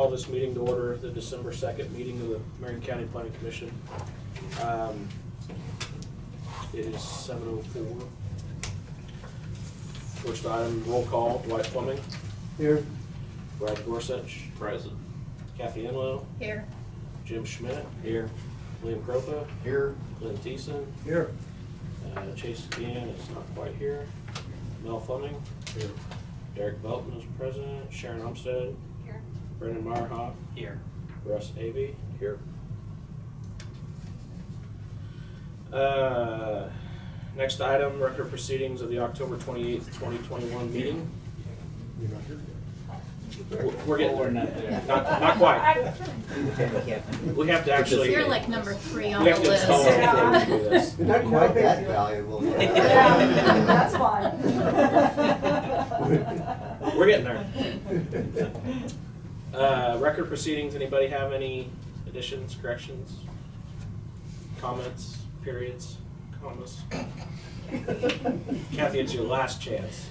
call this meeting to order, the December 2nd meeting of the Marion County Planning Commission. It is 7:04. First item, roll call, Dwight Fleming. Here. Brad Gorsuch. Present. Kathy Enlow. Here. Jim Schmidt. Here. Liam Kropa. Here. Lynn Thiessen. Here. Chase again is not quite here. Mel Fleming. Here. Derek Belton is present. Sharon Umstead. Here. Brendan Meyerhoff. Here. Russ Avey. Here. Next item, record proceedings of the October 28th, 2021 meeting. You're not here We're getting We're there. not there. Not quite. We have to actually. You're like number 3 on We the have to list. install it before we do this. yet. Not quite that valuable. Yeah, that's fine. We're getting there. Record proceedings, anybody have any additions, corrections, comments, periods, commas? Kathy, it's your last chance.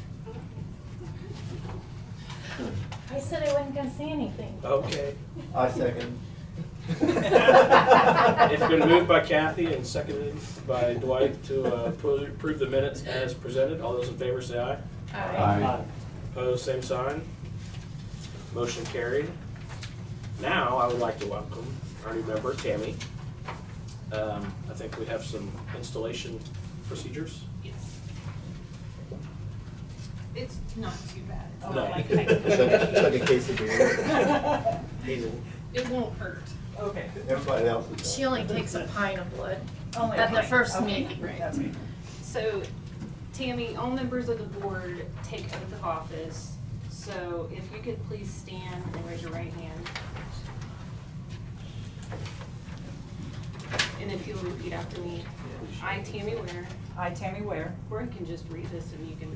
I said I wasn't gonna say anything. Okay. I second. It's been moved by Kathy and seconded by Dwight to approve the minutes as presented. All those in favor say aye. Aye. Opposed, same sign. Motion carried. Now, I would like to welcome our new member, Tammy. I think we have some installation procedures. Yes. It's not too bad. No. Like, Chuck a case of beer. it won't hurt. Okay. Everybody else is. She only takes a pint of blood Only at the okay. first Okay. meeting, right? That's me. So, Tammy, all members of the board take oath of office. So if you could please stand and raise your right hand. And if you'll repeat after me. I, Tammy Ware, I, Tammy Ware. or I can just read this and you can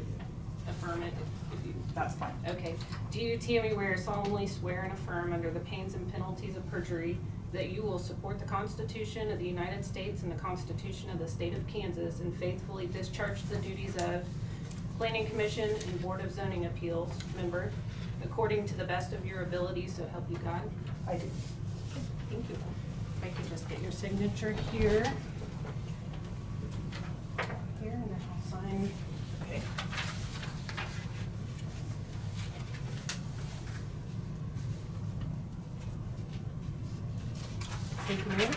affirm it if you. That's fine. Okay. Do you, Tammy Ware, solemnly swear and affirm under the pains and penalties of perjury that you will support the Constitution of the United States and the Constitution of the State of Kansas and faithfully discharge the duties of Planning Commission and Board of Zoning Appeals member according to the best of your ability, so help you God? I do. Thank you. If I could just get your signature here. Here, and then I'll sign. Okay. Thank you, Mayor.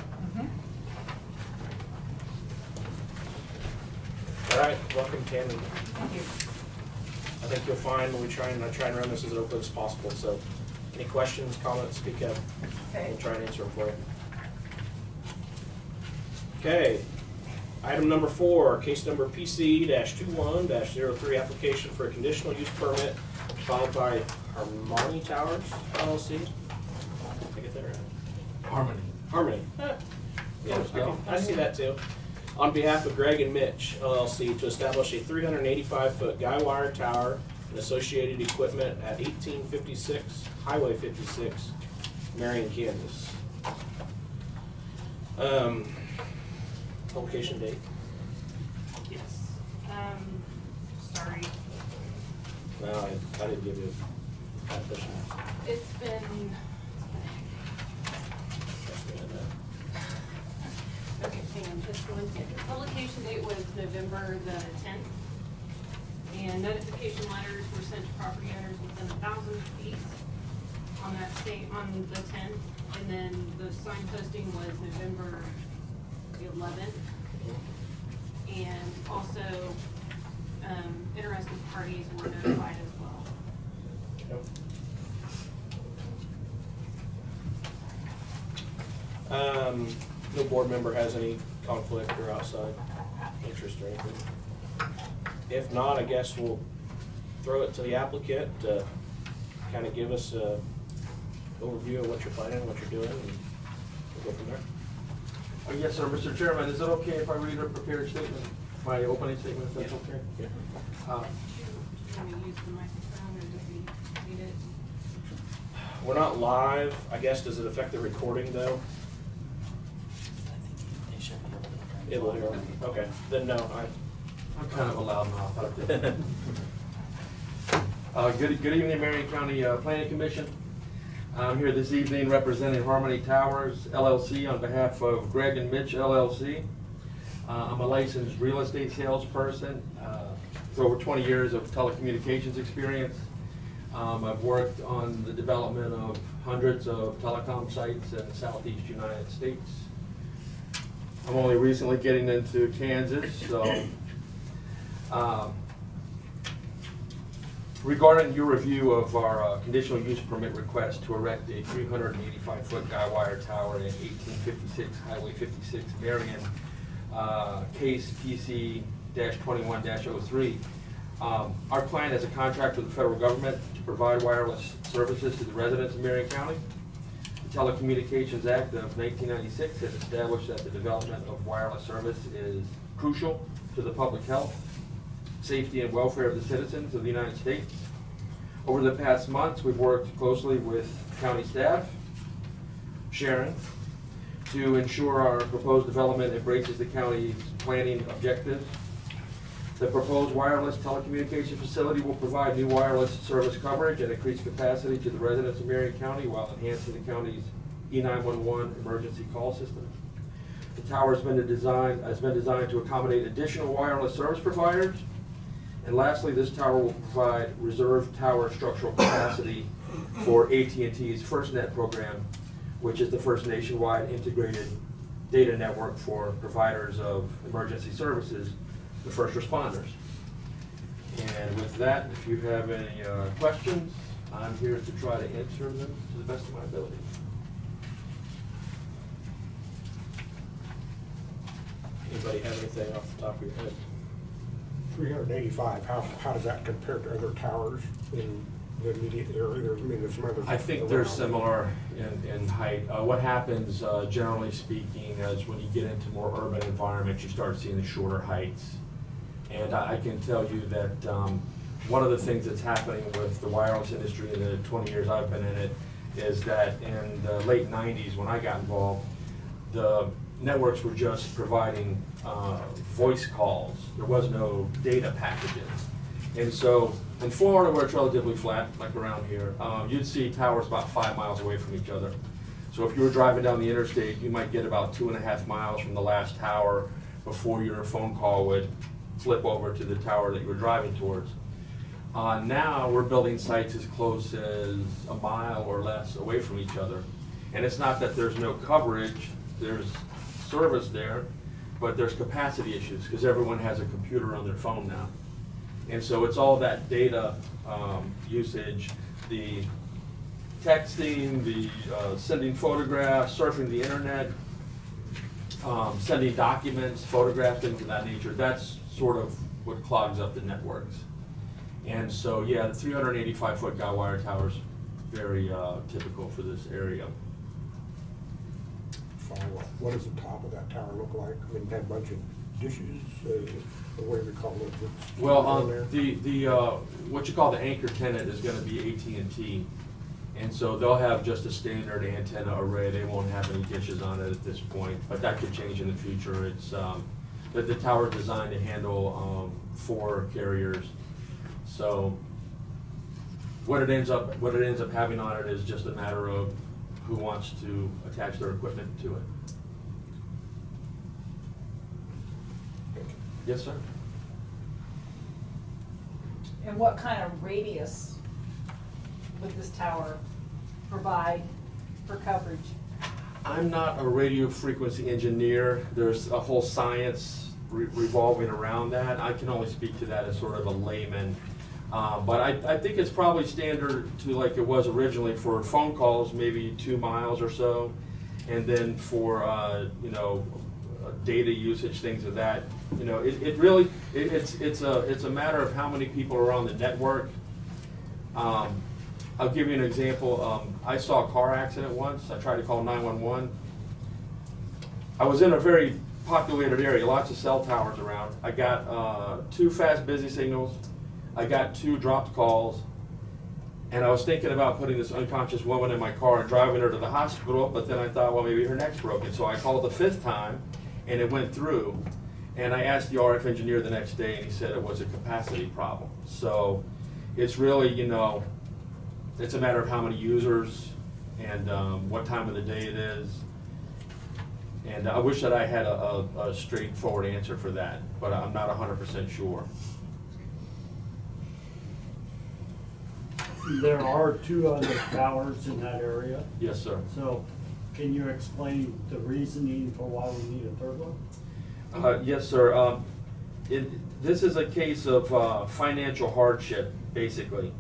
All right, welcome, Tammy. Thank you. I think you'll find when I try and run this as open as possible, so any questions, comments, speak up. Okay. We'll try and answer them for you. Okay, item number 4, case number PC-21-03, application for a conditional use permit filed by Harmony Towers LLC. Did I get that right? Harmony. Harmony. Yeah, I see that too. On behalf of Greg and Mitch LLC to establish a 385-foot guy wire tower and associated equipment at 1856 Highway 56, Marion, Kansas. Publication date. Yes. Sorry. No, I didn't give you a pushing. It's been. Trust me on that. Okay, hang on just one second. The publication date was November the 10th. And notification letters were sent to property owners within 1,000 feet on that on the 10th. And then the sign posting was November the 11th. And also, interested parties were notified as well. Yep. No board member has any conflict or outside interest or anything. If not, I guess we'll throw it to the applicant to kind of give us an overview of what you're planning, what you're doing, and we'll go from there. Yes, sir. Mr. Chairman, is it okay if I read a prepared statement, my opening statement, if that's okay? Yeah. Do you want to use the microphone or does he need it? We're not live. I guess, does it affect the recording though? It will hear. Okay, then no, I'm kind of a loudmouth out there. Good evening, Marion County Planning Commission. I'm here this evening representing Harmony Towers LLC on behalf of Greg and Mitch LLC. I'm a licensed real estate salesperson with over 20 years of telecommunications experience. I've worked on the development of hundreds of telecom sites in the southeast United States. I'm only recently getting into Kansas, so regarding your review of our conditional use permit request to erect a 385-foot guy wire tower at 1856 Highway 56 Marion, case PC-21-03. Our client has a contract with the federal government to provide wireless services to the residents of Marion County. The Telecommunications Act of 1996 has established that the development of wireless service is crucial to the public health, safety, and welfare of the citizens of the United States. Over the past months, we've worked closely with county staff, Sharon, to ensure our proposed development embraces the county's planning objectives. The proposed wireless telecommunication facility will provide new wireless service coverage and increase capacity to the residents of Marion County while enhancing the county's E911 emergency call system. The tower has been designed to accommodate additional wireless service providers. And lastly, this tower will provide reserve tower structural capacity for AT&T's FirstNet program, which is the first nationwide integrated data network for providers of emergency services, the first responders. And with that, if you have any questions, I'm here to try to answer them to the best of my ability. Anybody have anything off the top of your head? 385, how does that compare to other towers in the immediate area? I mean, there's some others. I think they're similar in height. What happens, generally speaking, is when you get into more urban environments, you start seeing the shorter heights. And I can tell you that one of the things that's happening with the wireless industry in the 20 years I've been in it is that in the late 90s, when I got involved, the networks were just providing voice calls. There was no data packages. And so in Florida, where it's relatively flat, like around here, you'd see towers about 5 miles away from each other. So if you were driving down the interstate, you might get about 2.5 miles from the last tower before your phone call would flip over to the tower that you were driving towards. Now we're building sites as close as a mile or less away from each other. And it's not that there's no coverage, there's service there, but there's capacity issues because everyone has a computer on their phone now. And so it's all that data usage, the texting, the sending photographs, surfing the internet, sending documents, photographs, things of that nature. That's sort of what clogs up the networks. And so, yeah, the 385-foot guy wire tower is very typical for this area. What does the top of that tower look like? I mean, it had a bunch of dishes, what do we call it? Well, what you call the anchor tenant is going to be AT&T, and so they'll have just a standard antenna array. They won't have any dishes on it at this point, but that could change in the future. It's the tower is designed to handle 4 carriers, so what it ends up having on it is just a matter of who wants to attach their equipment to it. Yes, sir. And what kind of radius would this tower provide for coverage? I'm not a radio frequency engineer. There's a whole science revolving around that. I can only speak to that as sort of a layman. But I think it's probably standard to like it was originally for phone calls, maybe 2 miles or so. And then for, data usage, things of that, it's a matter of how many people are on the network. I'll give you an example. I saw a car accident once. I tried to call 911. I was in a very populated area, lots of cell towers around. I got 2 fast busy signals. I got 2 dropped calls. And I was thinking about putting this unconscious woman in my car and driving her to the hospital, but then I thought, well, maybe her neck's broken. So I called the 5th time, and it went through. And I asked the RF engineer the next day, and he said it was a capacity problem. So it's really, it's a matter of how many users and what time of the day it is. And I wish that I had a straightforward answer for that, but I'm not 100% sure. There are 2 other towers in that area, Yes, sir. so can you explain the reasoning for why we need a 3rd one? Yes, sir. This is a case of financial hardship, basically.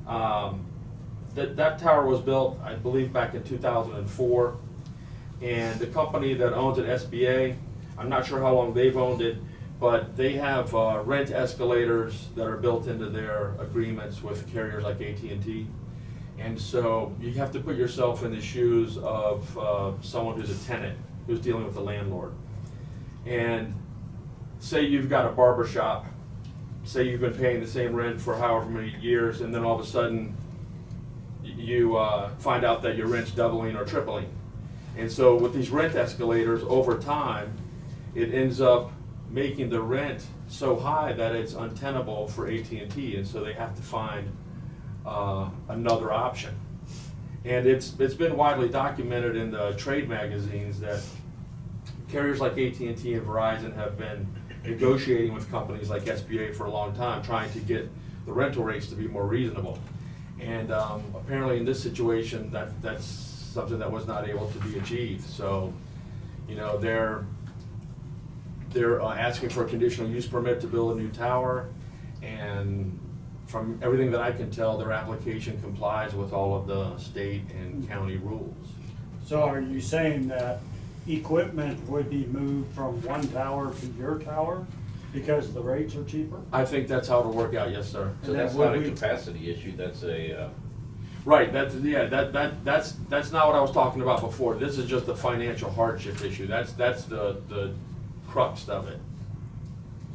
That tower was built, I believe, back in 2004. And the company that owns it, SBA, I'm not sure how long they've owned it, but they have rent escalators that are built into their agreements with carriers like AT&T. And so you have to put yourself in the shoes of someone who's a tenant, who's dealing with a landlord. And say you've got a barber shop, say you've been paying the same rent for however many years, and then all of a sudden you find out that your rent's doubling or tripling. And so with these rent escalators, over time, it ends up making the rent so high that it's untenable for AT&T, and so they have to find another option. And it's been widely documented in the trade magazines that carriers like AT&T and Verizon have been negotiating with companies like SBA for a long time, trying to get the rental rates to be more reasonable. And apparently in this situation, that's something that was not able to be achieved. So, you know, they're asking for a conditional use permit to build a new tower, and from everything that I can tell, their application complies with all of the state and county rules. So are you saying that equipment would be moved from one tower to your tower because the rates are cheaper? I think that's how it'll work out, yes, sir. So And that's then not a would we- capacity issue, that's a, Right, that's not what I was talking about before. This is just a financial hardship issue. That's the crux of it.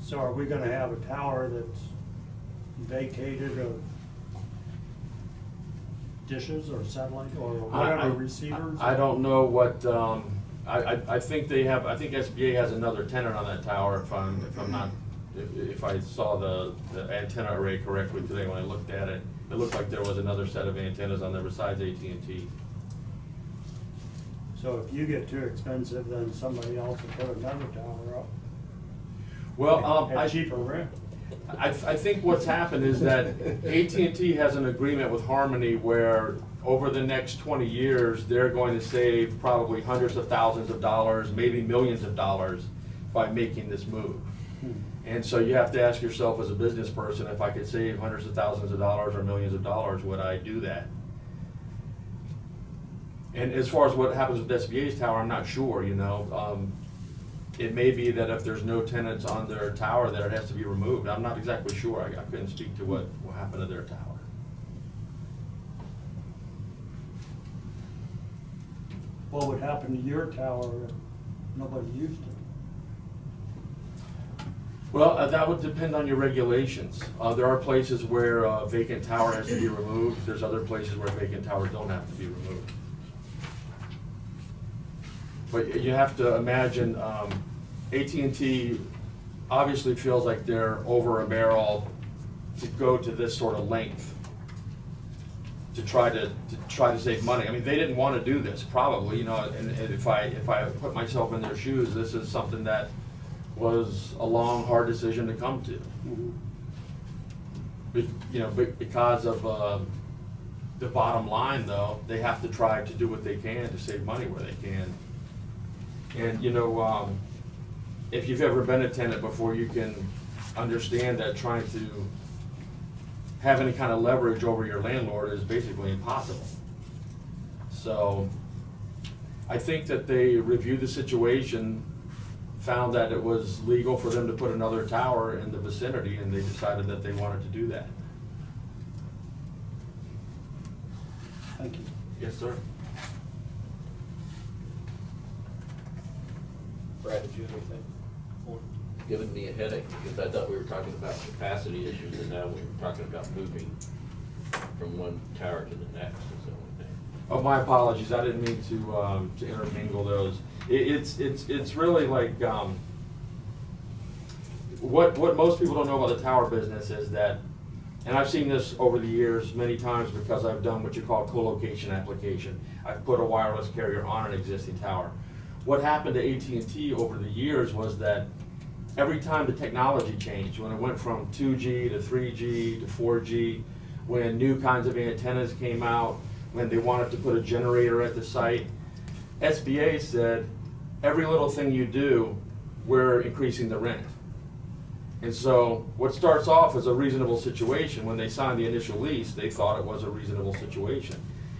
So are we gonna have a tower that's vacated of dishes or satellite or whatever receivers? I don't know what, I think they have, I think SBA has another tenant on that tower if I saw the antenna array correctly today when I looked at it. It looked like there was another set of antennas on there besides AT&T. So if you get too expensive, then somebody else will put another tower up Well, at cheaper rent. I think what's happened is that AT&T has an agreement with Harmony where over the next 20 years, they're going to save probably hundreds of thousands of dollars, maybe millions of dollars by making this move. And so you have to ask yourself as a business person, if I could save hundreds of thousands of dollars or millions of dollars, would I do that? And as far as what happens with SBA's tower, I'm not sure, you know. It may be that if there's no tenants on their tower, that it has to be removed. I'm not exactly sure. I couldn't speak to what will happen to their tower. What would happen to your tower if nobody used it? Well, that would depend on your regulations. There are places where a vacant tower has to be removed. There's other places where vacant towers don't have to be removed. But you have to imagine, AT&T obviously feels like they're over a barrel to go to this sort of length to try to save money. I mean, they didn't want to do this, probably, you know. And if I put myself in their shoes, this is something that was a long, hard decision to come to. You know, because of the bottom line, though, they have to try to do what they can to save money where they can. And you know, if you've ever been a tenant before, you can understand that trying to have any kind of leverage over your landlord is basically impossible. So I think that they reviewed the situation, found that it was legal for them to put another tower in the vicinity, and they decided that they wanted to do that. Thank you. Yes, sir. Brad, did you have anything? giving me a headache, because I thought we were talking about capacity issues, and now we were talking about moving from one tower to the next, is the only thing. Oh, my apologies, I didn't mean to intermingle those. It's really like, what most people don't know about the tower business is that And I've seen this over the years many times because I've done what you call co-location application. I've put a wireless carrier on an existing tower. What happened to AT&T over the years was that every time the technology changed, when it went from 2G to 3G to 4G, when new kinds of antennas came out, when they wanted to put a generator at the site, SBA said, every little thing you do, we're increasing the rent. And so what starts off as a reasonable situation, when they signed the initial lease, they thought it was a reasonable situation.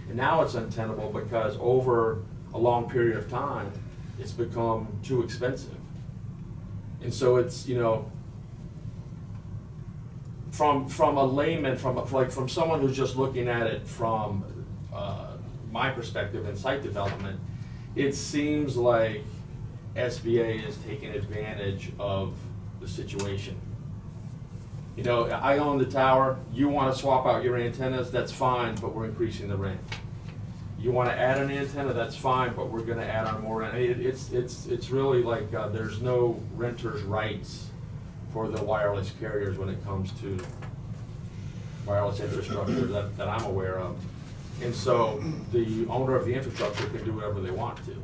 And now it's untenable because over a long period of time, it's become too expensive. And so it's, you know, from a layman, from someone who's just looking at it from my perspective in site development, it seems like SBA is taking advantage of the situation. You know, I own the tower, you want to swap out your antennas, that's fine, but we're increasing the rent. You want to add an antenna, that's fine, but we're going to add on more rent. It's really like there's no renter's rights for the wireless carriers when it comes to wireless infrastructure that I'm aware of. And so the owner of the infrastructure can do whatever they want to.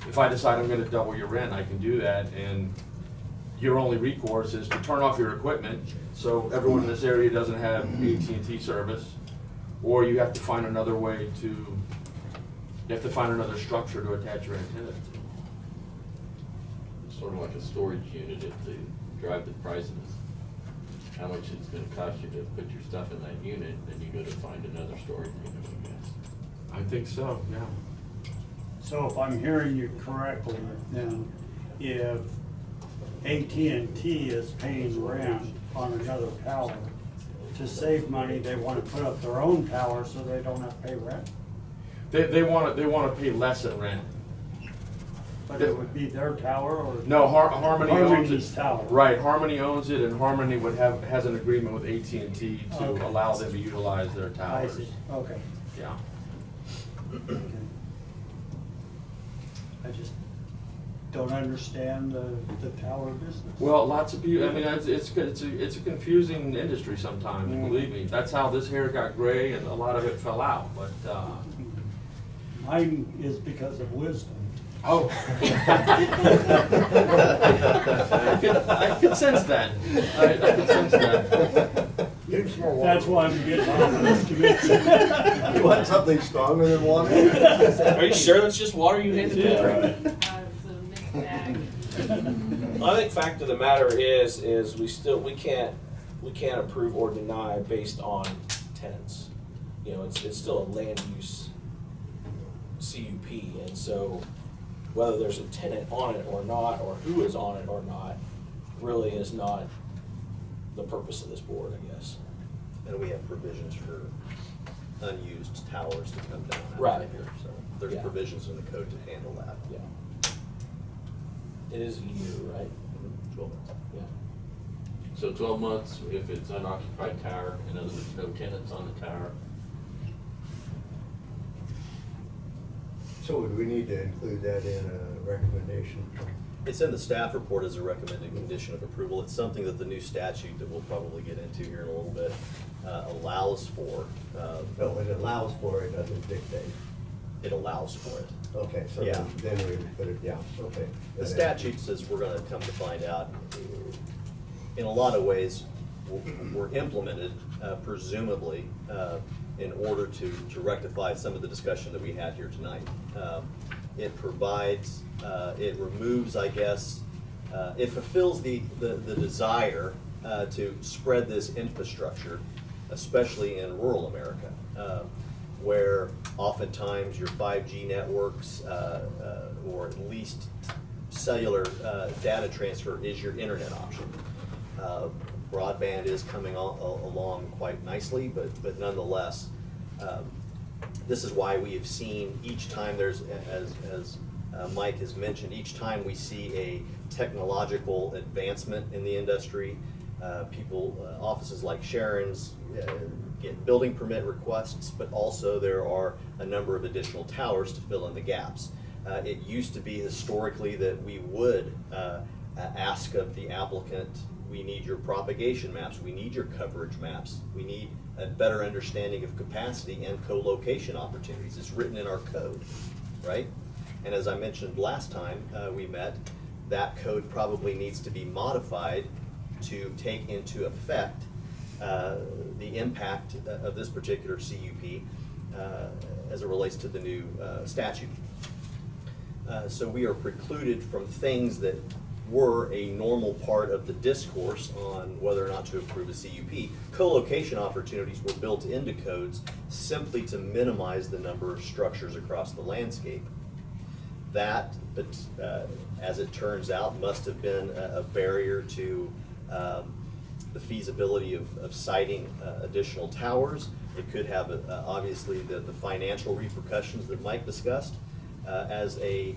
If I decide I'm going to double your rent, I can do that, and your only recourse is to turn off your equipment so everyone in this area doesn't have AT&T service, or you have to find another way to, you have to find another structure to attach your antenna to. It's sort of like a storage unit. If they drive the prices, how much it's gonna cost you to put your stuff in that unit, then you go to find another storage unit, I guess. I think so, yeah. So if I'm hearing you correctly, then if AT&T is paying rent on another tower, to save money, they want to put up their own tower so they don't have to pay rent? They want to pay less in rent. But it would be their tower or? No, Harmony owns Harmony's it. tower. Right, Harmony owns it, and Harmony has an agreement with AT&T to Okay. allow them to utilize their I towers. see, okay. Yeah. Okay. I just don't understand the tower business. Well, lots of people, I mean, it's a confusing industry sometimes, believe me. That's how this hair got gray and a lot of it fell out, but, Mine is because of wisdom. oh. I could sense that. I could sense that. Get some more water. That's why I'm getting off this committee. You want something stronger than water? Are you sure that's just water you handed Yeah, me? right. It's a mixed bag. I think fact of the matter is we can't approve or deny based on tenants. You know, it's still a land use CUP, and so whether there's a tenant on it or not, or who is on it or not, really is not the purpose of this board, I guess. And we have provisions for unused towers to come down out Right. of here, so there's Yeah. provisions in the code to handle that. Yeah. It is a year, right? 12 months. Yeah. So 12 months if it's unoccupied tower, in other words, no tenants on the tower. So would we need to include that in a recommendation? It's in the staff report as a recommended condition of approval. It's something that the new statute that we'll probably get into here in a little bit allows for. No, it allows for it, doesn't dictate. It allows for it. Okay, so Yeah. then we put it, yeah, okay. The statute says we're gonna come to find out, in a lot of ways, were implemented presumably in order to rectify some of the discussion that we had here tonight. It provides, it removes, I guess, it fulfills the desire to spread this infrastructure, especially in rural America, where oftentimes your 5G networks, or at least cellular data transfer is your internet option. Broadband is coming along quite nicely, but nonetheless, this is why we have seen each time there's, as Mike has mentioned, each time we see a technological advancement in the industry, offices like Sharon's get building permit requests, but also there are a number of additional towers to fill in the gaps. It used to be historically that we would ask of the applicant We need your propagation maps. We need your coverage maps. We need a better understanding of capacity and co-location opportunities. It's written in our code, right? And as I mentioned last time we met, that code probably needs to be modified to take into effect the impact of this particular CUP as it relates to the new statute. So we are precluded from things that were a normal part of the discourse on whether or not to approve a CUP. Co-location opportunities were built into codes simply to minimize the number of structures across the landscape. That, but as it turns out, must have been a barrier to the feasibility of siting additional towers. It could have, obviously, the financial repercussions that Mike discussed as a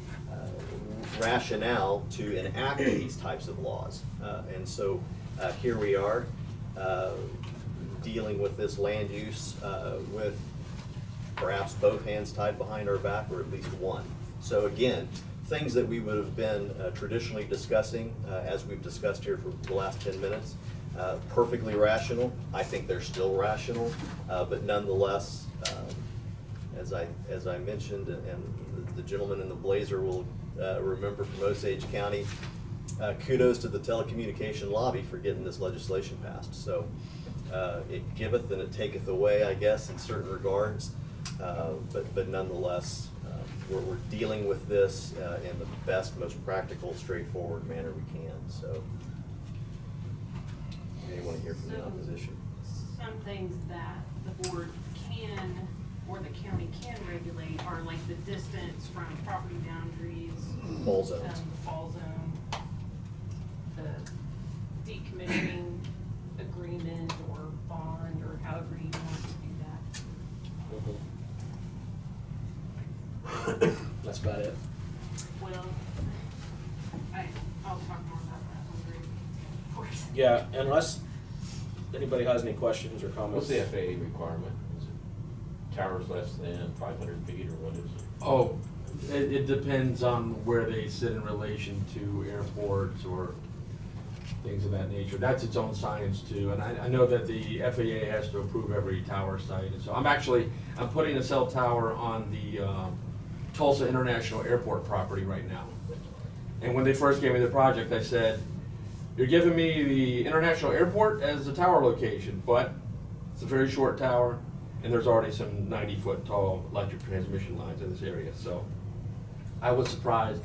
rationale to enact these types of laws. And so here we are dealing with this land use with perhaps both hands tied behind our back, or at least one. So again, things that we would have been traditionally discussing, as we've discussed here for the last 10 minutes, perfectly rational. I think they're still rational, but nonetheless, as I mentioned, and the gentleman in the blazer will remember from Osage County, kudos to the telecommunication lobby for getting this legislation passed. So it giveth and it taketh away, I guess, in certain regards, but nonetheless, we're dealing with this in the best, most practical, straightforward manner we can. So anyone hear from the opposition? Some things that the board can, or the county can regulate are like the distance from property boundaries. Fall zones. The fall zone, the decommissioning agreement or bond, or however you want to do that. That's about it. Well, I'll talk more about that on the report. Yeah, unless anybody has any questions or comments. What's the FAA requirement? Is it towers less than 500 feet, or what is it? Oh, it depends on where they sit in relation to airports or things of that nature. That's its own science too. And I know that the FAA has to approve every tower site. And so I'm putting a cell tower on the Tulsa International Airport property right now. And when they first gave me the project, I said, you're giving me the International Airport as a tower location, but it's a very short tower, and there's already some 90-foot tall electric transmission lines in this area. So I was surprised,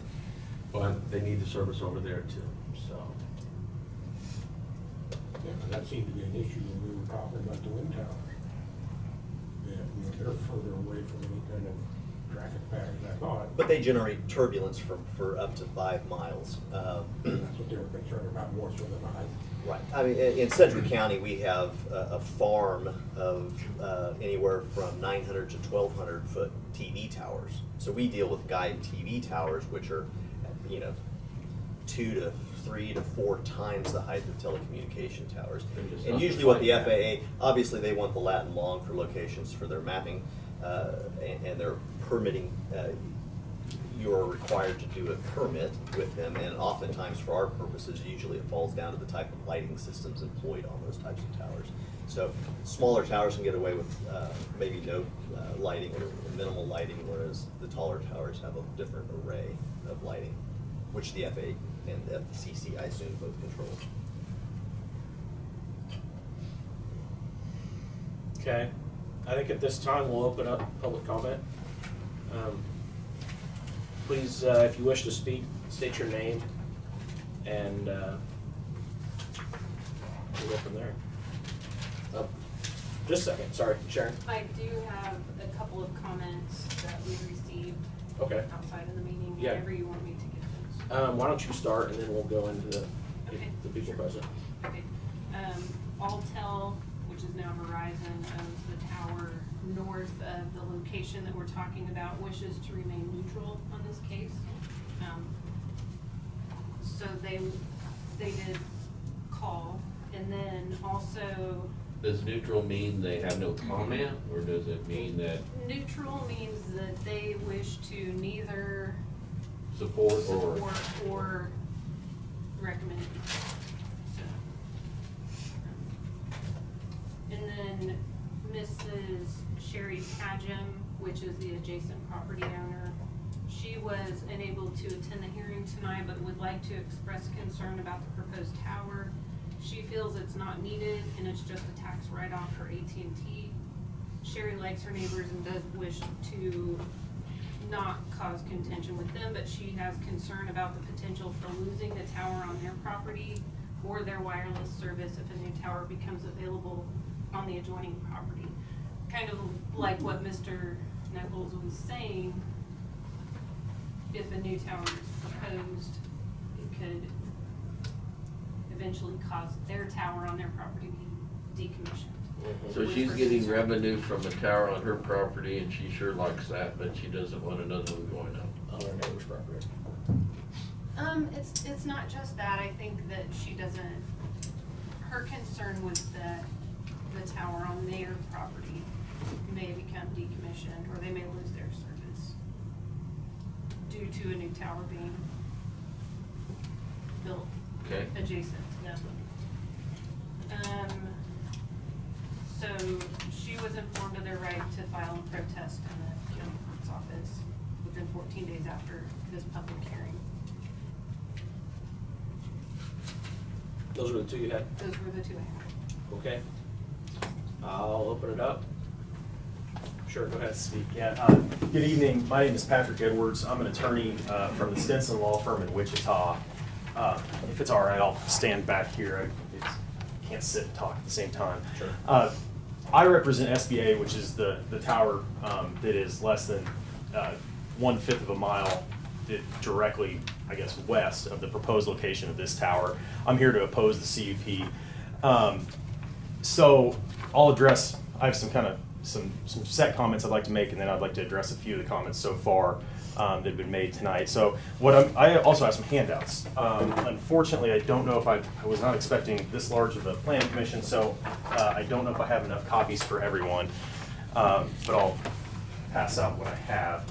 but they need the service over there too. So Yeah, and that seemed to be an issue when we were talking about the wind towers. Yeah, you know, they're further away from any kind of traffic patterns, I thought. But they generate turbulence for up to 5 miles. That's what they were concerned about more so than I. Right. I mean, in Sedgwick County, we have a farm of anywhere from 900 to 1,200 foot TV towers. So we deal with guide TV towers, which are, 2 to 3 to 4 times the height of telecommunication towers. And usually what the FAA, obviously they want the lat and long for locations for their mapping and their permitting. You are required to do a permit with them, and oftentimes for our purposes, usually it falls down to the type of lighting systems employed on those types of towers. So smaller towers can get away with maybe no lighting or minimal lighting, whereas the taller towers have a different array of lighting, which the FAA and the FCC, I assume, both control. Okay, I think at this time we'll open up public comment. Please, if you wish to speak, state your name, and we'll go from there. Just a second, sorry, Sharon. I do have a couple of comments that we received Okay. outside of the meeting, Yeah. whenever you want me to get those. Why don't you start, and then we'll go into Okay. the people present. Okay. Alltel, which is now Verizon, owns the tower north of the location that we're talking about, wishes to remain neutral on this case. So they did call, and then also, Does neutral mean they have no comment, or does it mean that neutral means that they wish to neither support or? support or recommend. So, then Mrs. Sherry Pagem, which is the adjacent property owner, she was unable to attend the hearing tonight, but would like to express concern about the proposed tower. She feels it's not needed and it's just a tax write-off for AT&T. Sherry likes her neighbors and does wish to not cause contention with them, but she has concern about the potential for losing the tower on their property or their wireless service if a new tower becomes available on the adjoining property. Kind of like what Mr. Nichols was saying, if a new tower is proposed, it could eventually cause their tower on their property to be decommissioned. So she's getting revenue from a tower on her property, and she sure likes that, but she doesn't want another one going up. On our neighbor's property. It's not just that. I think that she doesn't, her concern was that the tower on their property may become decommissioned, or they may lose their service due to a new tower being built adjacent to them. So she was informed of their right to file a protest in the county clerk's office within 14 days after this public hearing. Those were the two you had? Those were the two I had. Okay. I'll open it up. Sure, go ahead. Speak. Yeah. Good evening. My name is Patrick Edwards. I'm an attorney from the Stinson Law Firm in Wichita. If it's all right, I'll stand back here. I can't sit and talk at the same time. Sure. I represent SBA, which is the tower that is less than 1/5 of a mile directly, I guess, west of the proposed location of this tower. I'm here to oppose the CUP. So I'll address, I have some set comments I'd like to make, and then I'd like to address a few of the comments so far that have been made tonight. So I also have some handouts. Unfortunately, I don't know if I was not expecting this large of a planning commission, so I don't know if I have enough copies for everyone, but I'll pass out what I have.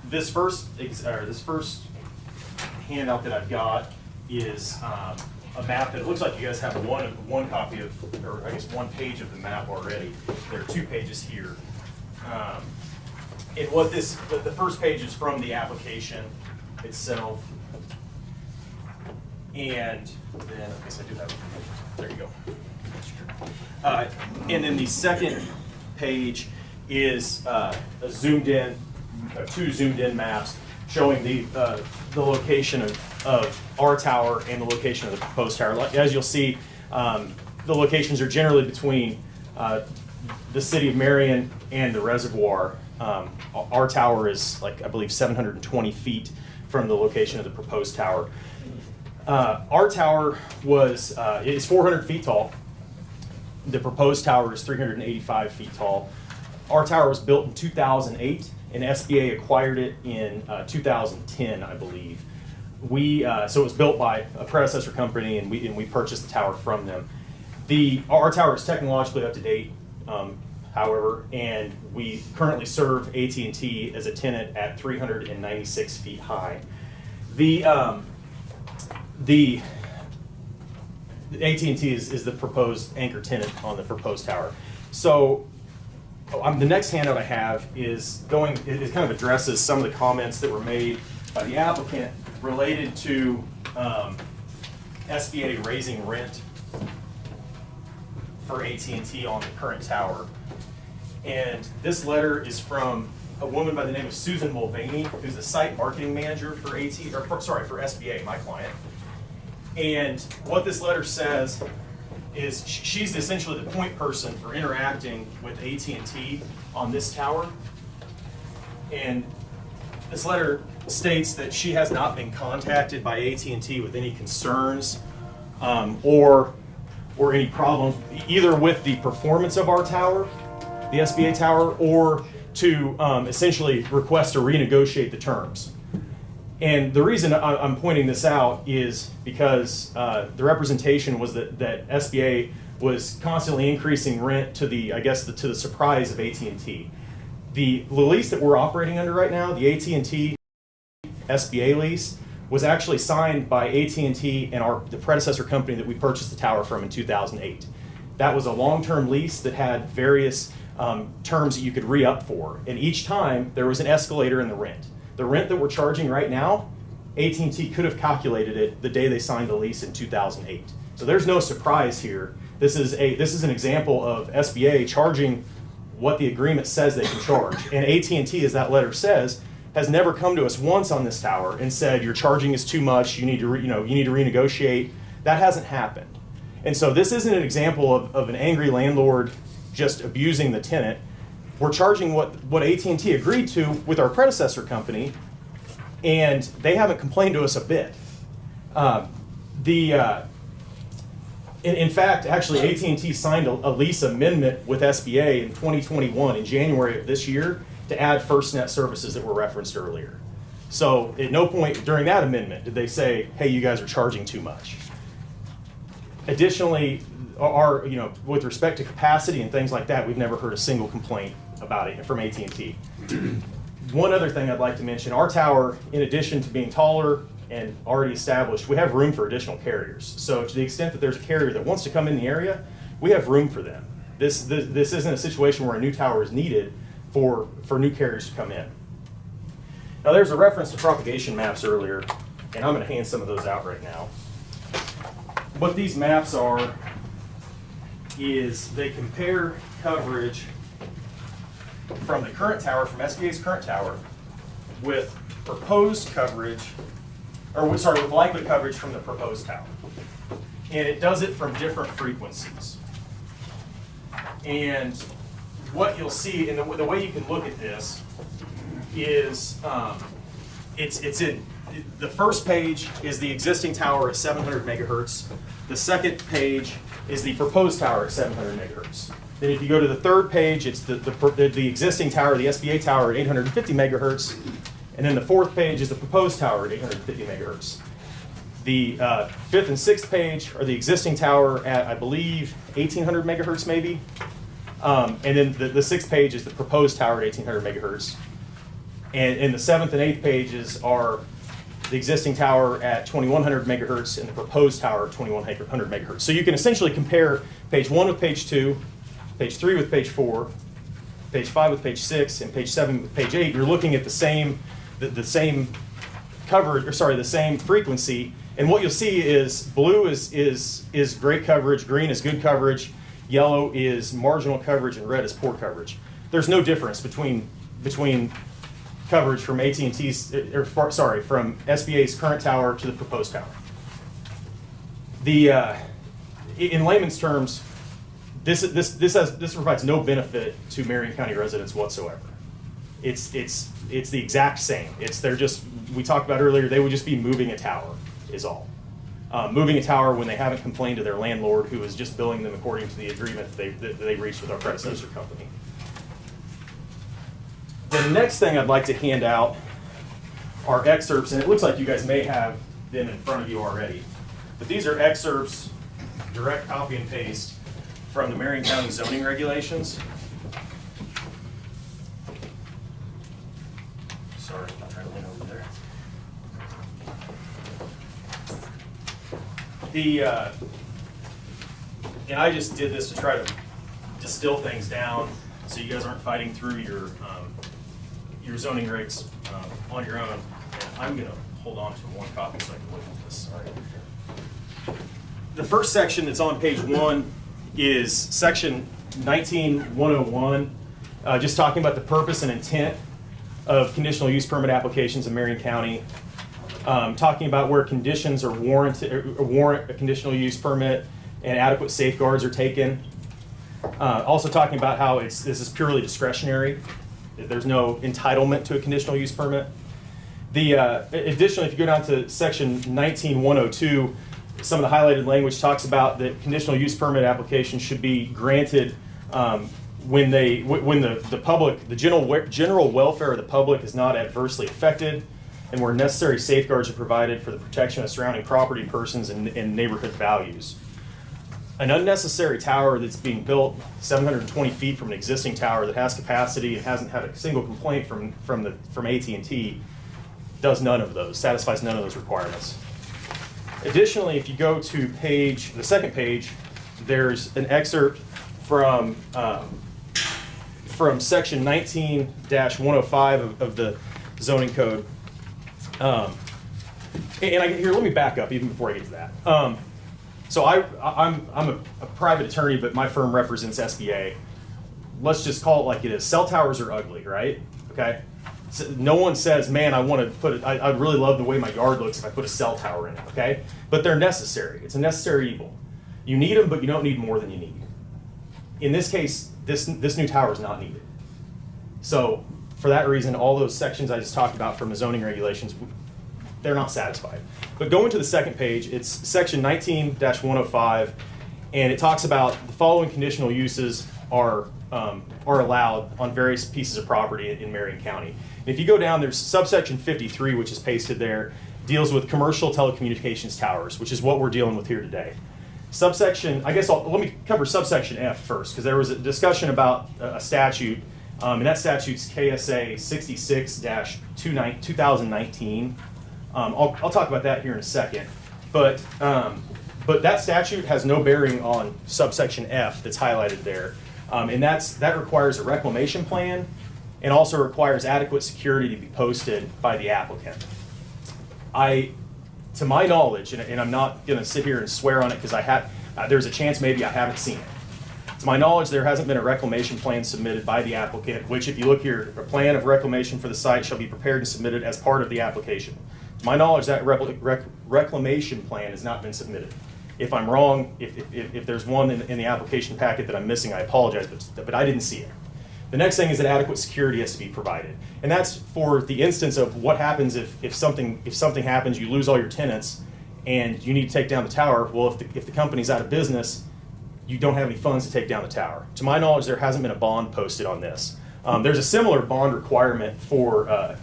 This first handout that I've got is a map that looks like you guys have one copy of, or I guess one page of the map already. There are 2 pages here. And what the first page is from the application itself. And then, I guess I do have, there you go. And then the second page is zoomed in, 2 zoomed in maps showing the location of our tower and the location of the proposed tower. As you'll see, the locations are generally between the city of Marion and the reservoir. Our tower is, like, I believe 720 feet from the location of the proposed tower. Our tower is 400 feet tall. The proposed tower is 385 feet tall. Our tower was built in 2008, and SBA acquired it in 2010, I believe. So it was built by a predecessor company, and we purchased the tower from them. Our tower is technologically up to date, however, and we currently serve AT&T as a tenant at 396 feet high. The AT&T is the proposed anchor tenant on the proposed tower. So the next handout I have is it kind of addresses some of the comments that were made by the applicant related to SBA raising rent for AT&T on the current tower. And this letter is from a woman by the name of Susan Mulvaney, who's the site marketing manager for for SBA, my client. And what this letter says is she's essentially the point person for interacting with AT&T on this tower. And this letter states that she has not been contacted by AT&T with any concerns or any problems, either with the performance of our tower, the SBA tower, or to essentially request to renegotiate the terms. And the reason I'm pointing this out is because the representation was that SBA was constantly increasing rent to the surprise of AT&T. The lease that we're operating under right now, the AT&T SBA lease, was actually signed by AT&T and the predecessor company that we purchased the tower from in 2008. That was a long-term lease that had various terms that you could re-up for. And each time, there was an escalator in the rent. The rent that we're charging right now, AT&T could have calculated it the day they signed the lease in 2008. So there's no surprise here. This is an example of SBA charging what the agreement says they can charge. And AT&T, as that letter says, has never come to us once on this tower and said, your charging is too much, you need to renegotiate. That hasn't happened. And so this isn't an example of an angry landlord just abusing the tenant. We're charging what AT&T agreed to with our predecessor company, and they haven't complained to us a bit. In fact, actually, AT&T signed a lease amendment with SBA in 2021, in January of this year, to add FirstNet services that were referenced earlier. So at no point during that amendment did they say, hey, you guys are charging too much. Additionally, with respect to capacity and things like that, we've never heard a single complaint about it from AT&T. One other thing I'd like to mention, our tower, in addition to being taller and already established, we have room for additional carriers. So to the extent that there's a carrier that wants to come in the area, we have room for them. This isn't a situation where a new tower is needed for new carriers to come in. Now there's a reference to propagation maps earlier, and I'm going to hand some of those out right now. What these maps are is they compare coverage from the current tower, from SBA's current tower, with proposed coverage, with likely coverage from the proposed tower. And it does it from different frequencies. And what you'll see, and the way you can look at this is, it's in, the first page is the existing tower at 700 megahertz. The second page is the proposed tower at 700 megahertz. Then if you go to the third page, it's the existing tower, the SBA tower at 850 megahertz. And then the fourth page is the proposed tower at 850 megahertz. The fifth and sixth page are the existing tower at, I believe, 1800 megahertz maybe. And then the sixth page is the proposed tower at 1800 megahertz. And the seventh and eighth pages are the existing tower at 2100 megahertz and the proposed tower at 2100 megahertz. So you can essentially compare page 1 with page 2, page 3 with page 4, page 5 with page 6, and page 7 with page 8. You're looking at the same coverage, or sorry, the same frequency. And what you'll see is blue is great coverage, green is good coverage, yellow is marginal coverage, and red is poor coverage. There's no difference between coverage from AT&T's, from SBA's current tower to the proposed tower. In layman's terms, this provides no benefit to Marion County residents whatsoever. It's the exact same. We talked about earlier, they would just be moving a tower, is all. Moving a tower when they haven't complained to their landlord, who is just billing them according to the agreement that they reached with our predecessor company. The next thing I'd like to hand out are excerpts, and it looks like you guys may have them in front of you already. But these are excerpts, direct copy and paste, from the Marion County zoning regulations. Sorry, I'm trying to lean over there. And I just did this to try to distill things down so you guys aren't fighting through your zoning regs on your own. And I'm going to hold on to one copy so I can look at this. Sorry. The first section that's on page 1 is section 19-101, just talking about the purpose and intent of conditional use permit applications in Marion County, talking about where conditions are warrant a conditional use permit and adequate safeguards are taken. Also talking about how this is purely discretionary. There's no entitlement to a conditional use permit. Additionally, if you go down to section 19-102, some of the highlighted language talks about that conditional use permit applications should be granted when the general welfare of the public is not adversely affected, and where necessary safeguards are provided for the protection of surrounding property, persons, and neighborhood values. An unnecessary tower that's being built 720 feet from an existing tower that has capacity and hasn't had a single complaint from AT&T does none of those, satisfies none of those requirements. Additionally, if you go to the second page, there's an excerpt from section 19-105 of the zoning code. Here, let me back up even before I get to that. So I'm a private attorney, but my firm represents SBA. Let's just call it like it is. Cell towers are ugly, right? Okay. So no one says, man, I want to put it. I'd really love the way my yard looks if I put a cell tower in it. Okay. But they're necessary. It's a necessary evil. You need them, but you don't need more than you need. In this case, this new tower is not needed. So for that reason, all those sections I just talked about from the zoning regulations, they're not satisfied. But going to the second page, it's section 19-105, and it talks about the following conditional uses are allowed on various pieces of property in Marion County. And if you go down, there's subsection 53, which is pasted there, deals with commercial telecommunications towers, which is what we're dealing with here today. Subsection, I guess let me cover subsection F first, because there was a discussion about a statute, and that statute's KSA 66-2019. I'll talk about that here in a second, but that statute has no bearing on subsection F that's highlighted there, and that requires a reclamation plan, and also requires adequate security to be posted by the applicant. To my knowledge, and I'm not going to sit here and swear on it because there's a chance maybe I haven't seen it. To my knowledge, there hasn't been a reclamation plan submitted by the applicant, which if you look here, a plan of reclamation for the site shall be prepared and submitted as part of the application. To my knowledge, that reclamation plan has not been submitted. If I'm wrong, if there's one in the application packet that I'm missing, I apologize, but I didn't see it. The next thing is that adequate security has to be provided. And that's for the instance of what happens if something happens, you lose all your tenants, and you need to take down the tower. Well, if the company's out of business, you don't have any funds to take down the tower. To my knowledge, there hasn't been a bond posted on this. There's a similar bond requirement for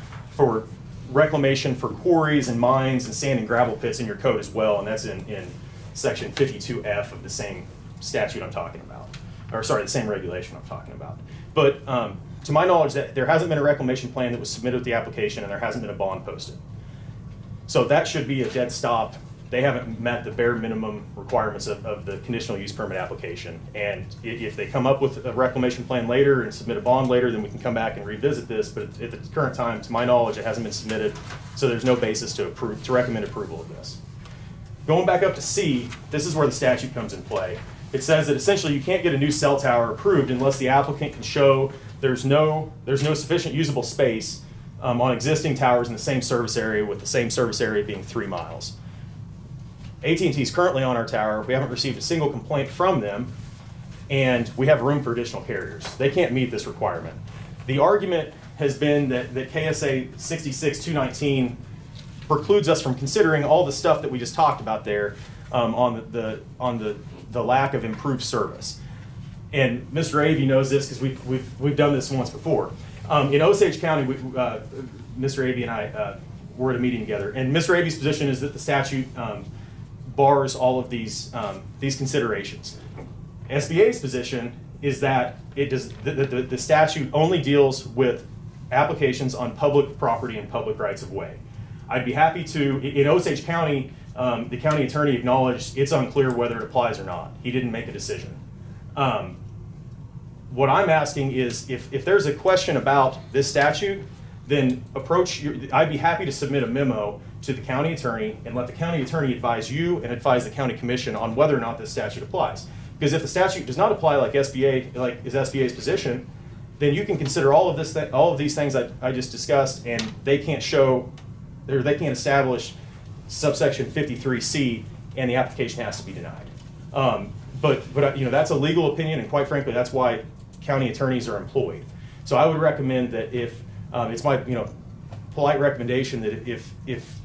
reclamation for quarries and mines and sand and gravel pits in your code as well, and that's in section 52F of the same statute I'm talking about. Or sorry, the same regulation I'm talking about. But to my knowledge, that there hasn't been a reclamation plan that was submitted with the application, and there hasn't been a bond posted. So that should be a dead stop. They haven't met the bare minimum requirements of the conditional use permit application. And if they come up with a reclamation plan later and submit a bond later, then we can come back and revisit this. But at the current time, to my knowledge, it hasn't been submitted, so there's no basis to recommend approval of this. Going back up to C, this is where the statute comes in play. It says that essentially you can't get a new cell tower approved unless the applicant can show there's no sufficient usable space on existing towers in the same service area, with the same service area being 3 miles. AT&T is currently on our tower. We haven't received a single complaint from them, and we have room for additional carriers. They can't meet this requirement. The argument has been that KSA 66-219 precludes us from considering all the stuff that we just talked about there on the lack of improved service. And Mr. Avey knows this because we've done this once before. In Osage County, Mr. Avey and I were at a meeting together, and Mr. Avey's position is that the statute bars all of these considerations. SBA's position is that the statute only deals with applications on public property and public rights of way. I'd be happy to, in Osage County, the county attorney acknowledged it's unclear whether it applies or not. He didn't make a decision. What I'm asking is if there's a question about this statute, then I'd be happy to submit a memo to the county attorney and let the county attorney advise you and advise the county commission on whether or not this statute applies. Because if the statute does not apply like is SBA's position, then you can consider all of these things I just discussed, and they can't show, or they can't establish subsection 53C, and the application has to be denied. But that's a legal opinion, and quite frankly, that's why county attorneys are employed. So I would recommend that if it's my polite recommendation that if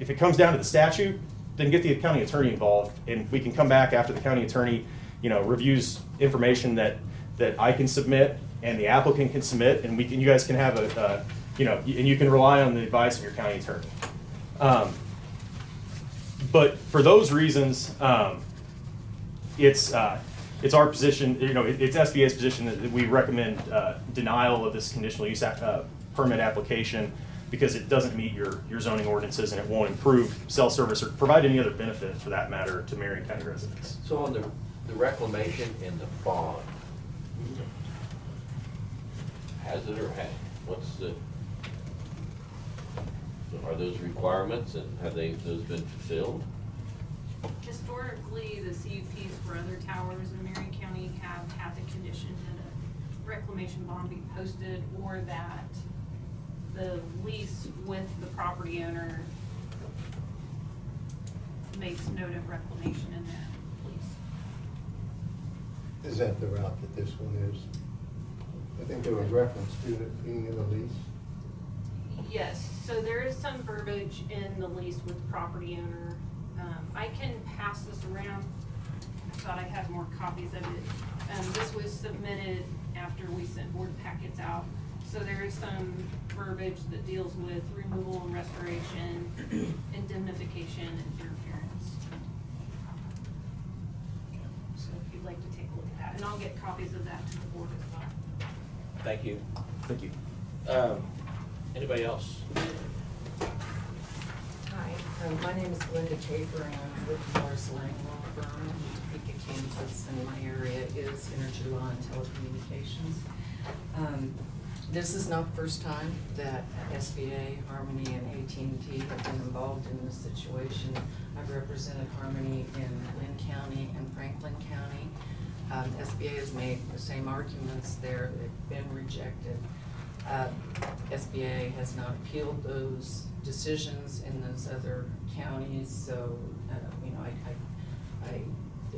it comes down to the statute, then get the county attorney involved, and we can come back after the county attorney reviews information that I can submit and the applicant can submit, and you guys can have and you can rely on the advice of your county attorney. But for those reasons, it's our position, it's SBA's position that we recommend denial of this conditional use permit application because it doesn't meet your zoning ordinances, and it won't improve cell service or provide any other benefit for that matter to Marion County residents. So on the the reclamation and the bond. Has it or what's the, are those requirements and have those been fulfilled? Historically, the CUPs for other towers in Marion County have had the condition that a reclamation bond be posted or that the lease with the property owner makes note of reclamation in that lease. Is that the route that this one is? I think there was reference to it being in the lease. Yes, so there is some verbiage in the lease with the property owner. I can pass this around. I thought I had more copies of it. This was submitted after we sent board packets out. So there is some verbiage that deals with removal and restoration, indemnification, and interference. So if you'd like to take a look at that, and I'll get copies of that to the board as well. Thank you. Thank you. Anybody else? Hi, my name is Linda Chafer, and I'm with Morris Lang Law Firm in Topeka, Kansas, and my area is energy law and telecommunications. This is not the first time that SBA, Harmony, and AT&T have been involved in this situation. I've represented Harmony in Lynn County and Franklin County. SBA has made the same arguments there. They've been rejected. SBA has not appealed those decisions in those other counties, so you know, I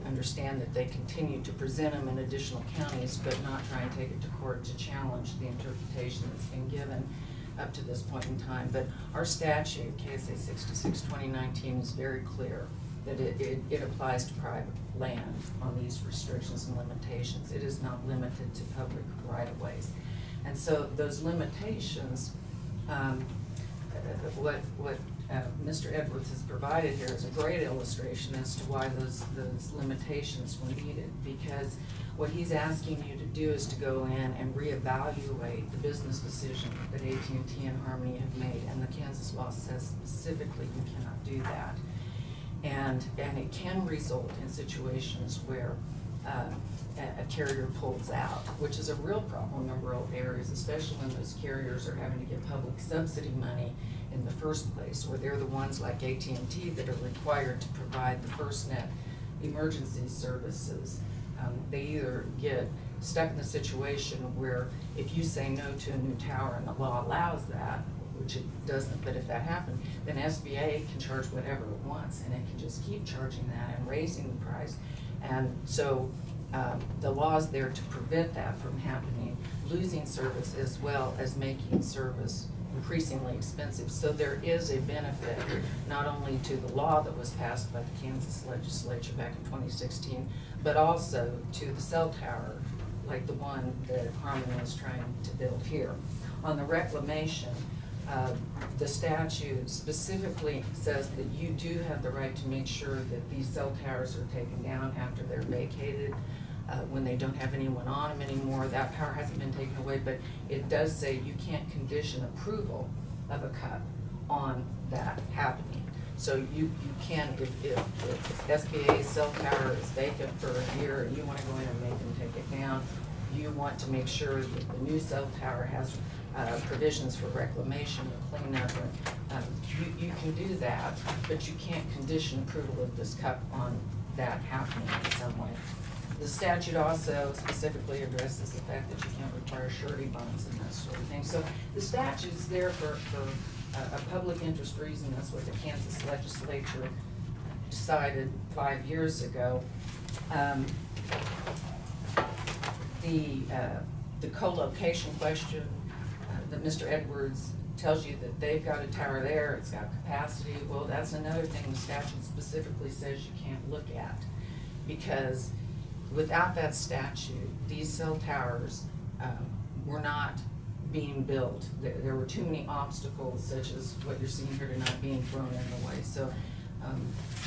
understand that they continue to present them in additional counties, but not try and take it to court to challenge the interpretation that's been given up to this point in time. But our statute, KSA 66-2019, is very clear that it applies to private land on these restrictions and limitations. It is not limited to public right-of-ways. And so those limitations, what Mr. Edwards has provided here is a great illustration as to why those limitations were needed, because what he's asking you to do is to go in and reevaluate the business decision that AT&T and Harmony have made, and the Kansas law says specifically you cannot do that. And it can result in situations where a carrier pulls out, which is a real problem in rural areas, especially when those carriers are having to get public subsidy money in the first place, where they're the ones like AT&T that are required to provide the FirstNet emergency services. They either get stuck in the situation where if you say no to a new tower and the law allows that, which it doesn't, but if that happened, then SBA can charge whatever it wants, and it can just keep charging that and raising the price. And so the law's there to prevent that from happening, losing service as well as making service increasingly expensive. So there is a benefit not only to the law that was passed by the Kansas legislature back in 2016, but also to the cell tower, like the one that Harmony is trying to build here. On the reclamation, the statute specifically says that you do have the right to make sure that these cell towers are taken down after they're vacated, when they don't have anyone on them anymore. That power hasn't been taken away, but it does say you can't condition approval of a cut on that happening. So you can, if SBA's cell tower is vacant for a year and you want to go in and make them take it down, you want to make sure that the new cell tower has provisions for reclamation and cleanup. You can do that, but you can't condition approval of this cut on that happening in some way. The statute also specifically addresses the fact that you can't require surety bonds and that sort of thing. So the statute's there for a public interest reason. That's what the Kansas legislature decided 5 years ago. The co-location question that Mr. Edwards tells you that they've got a tower there, it's got capacity. Well, that's another thing the statute specifically says you can't look at, because without that statute, these cell towers were not being built. There were too many obstacles, such as what you're seeing here tonight, being thrown in the way. So,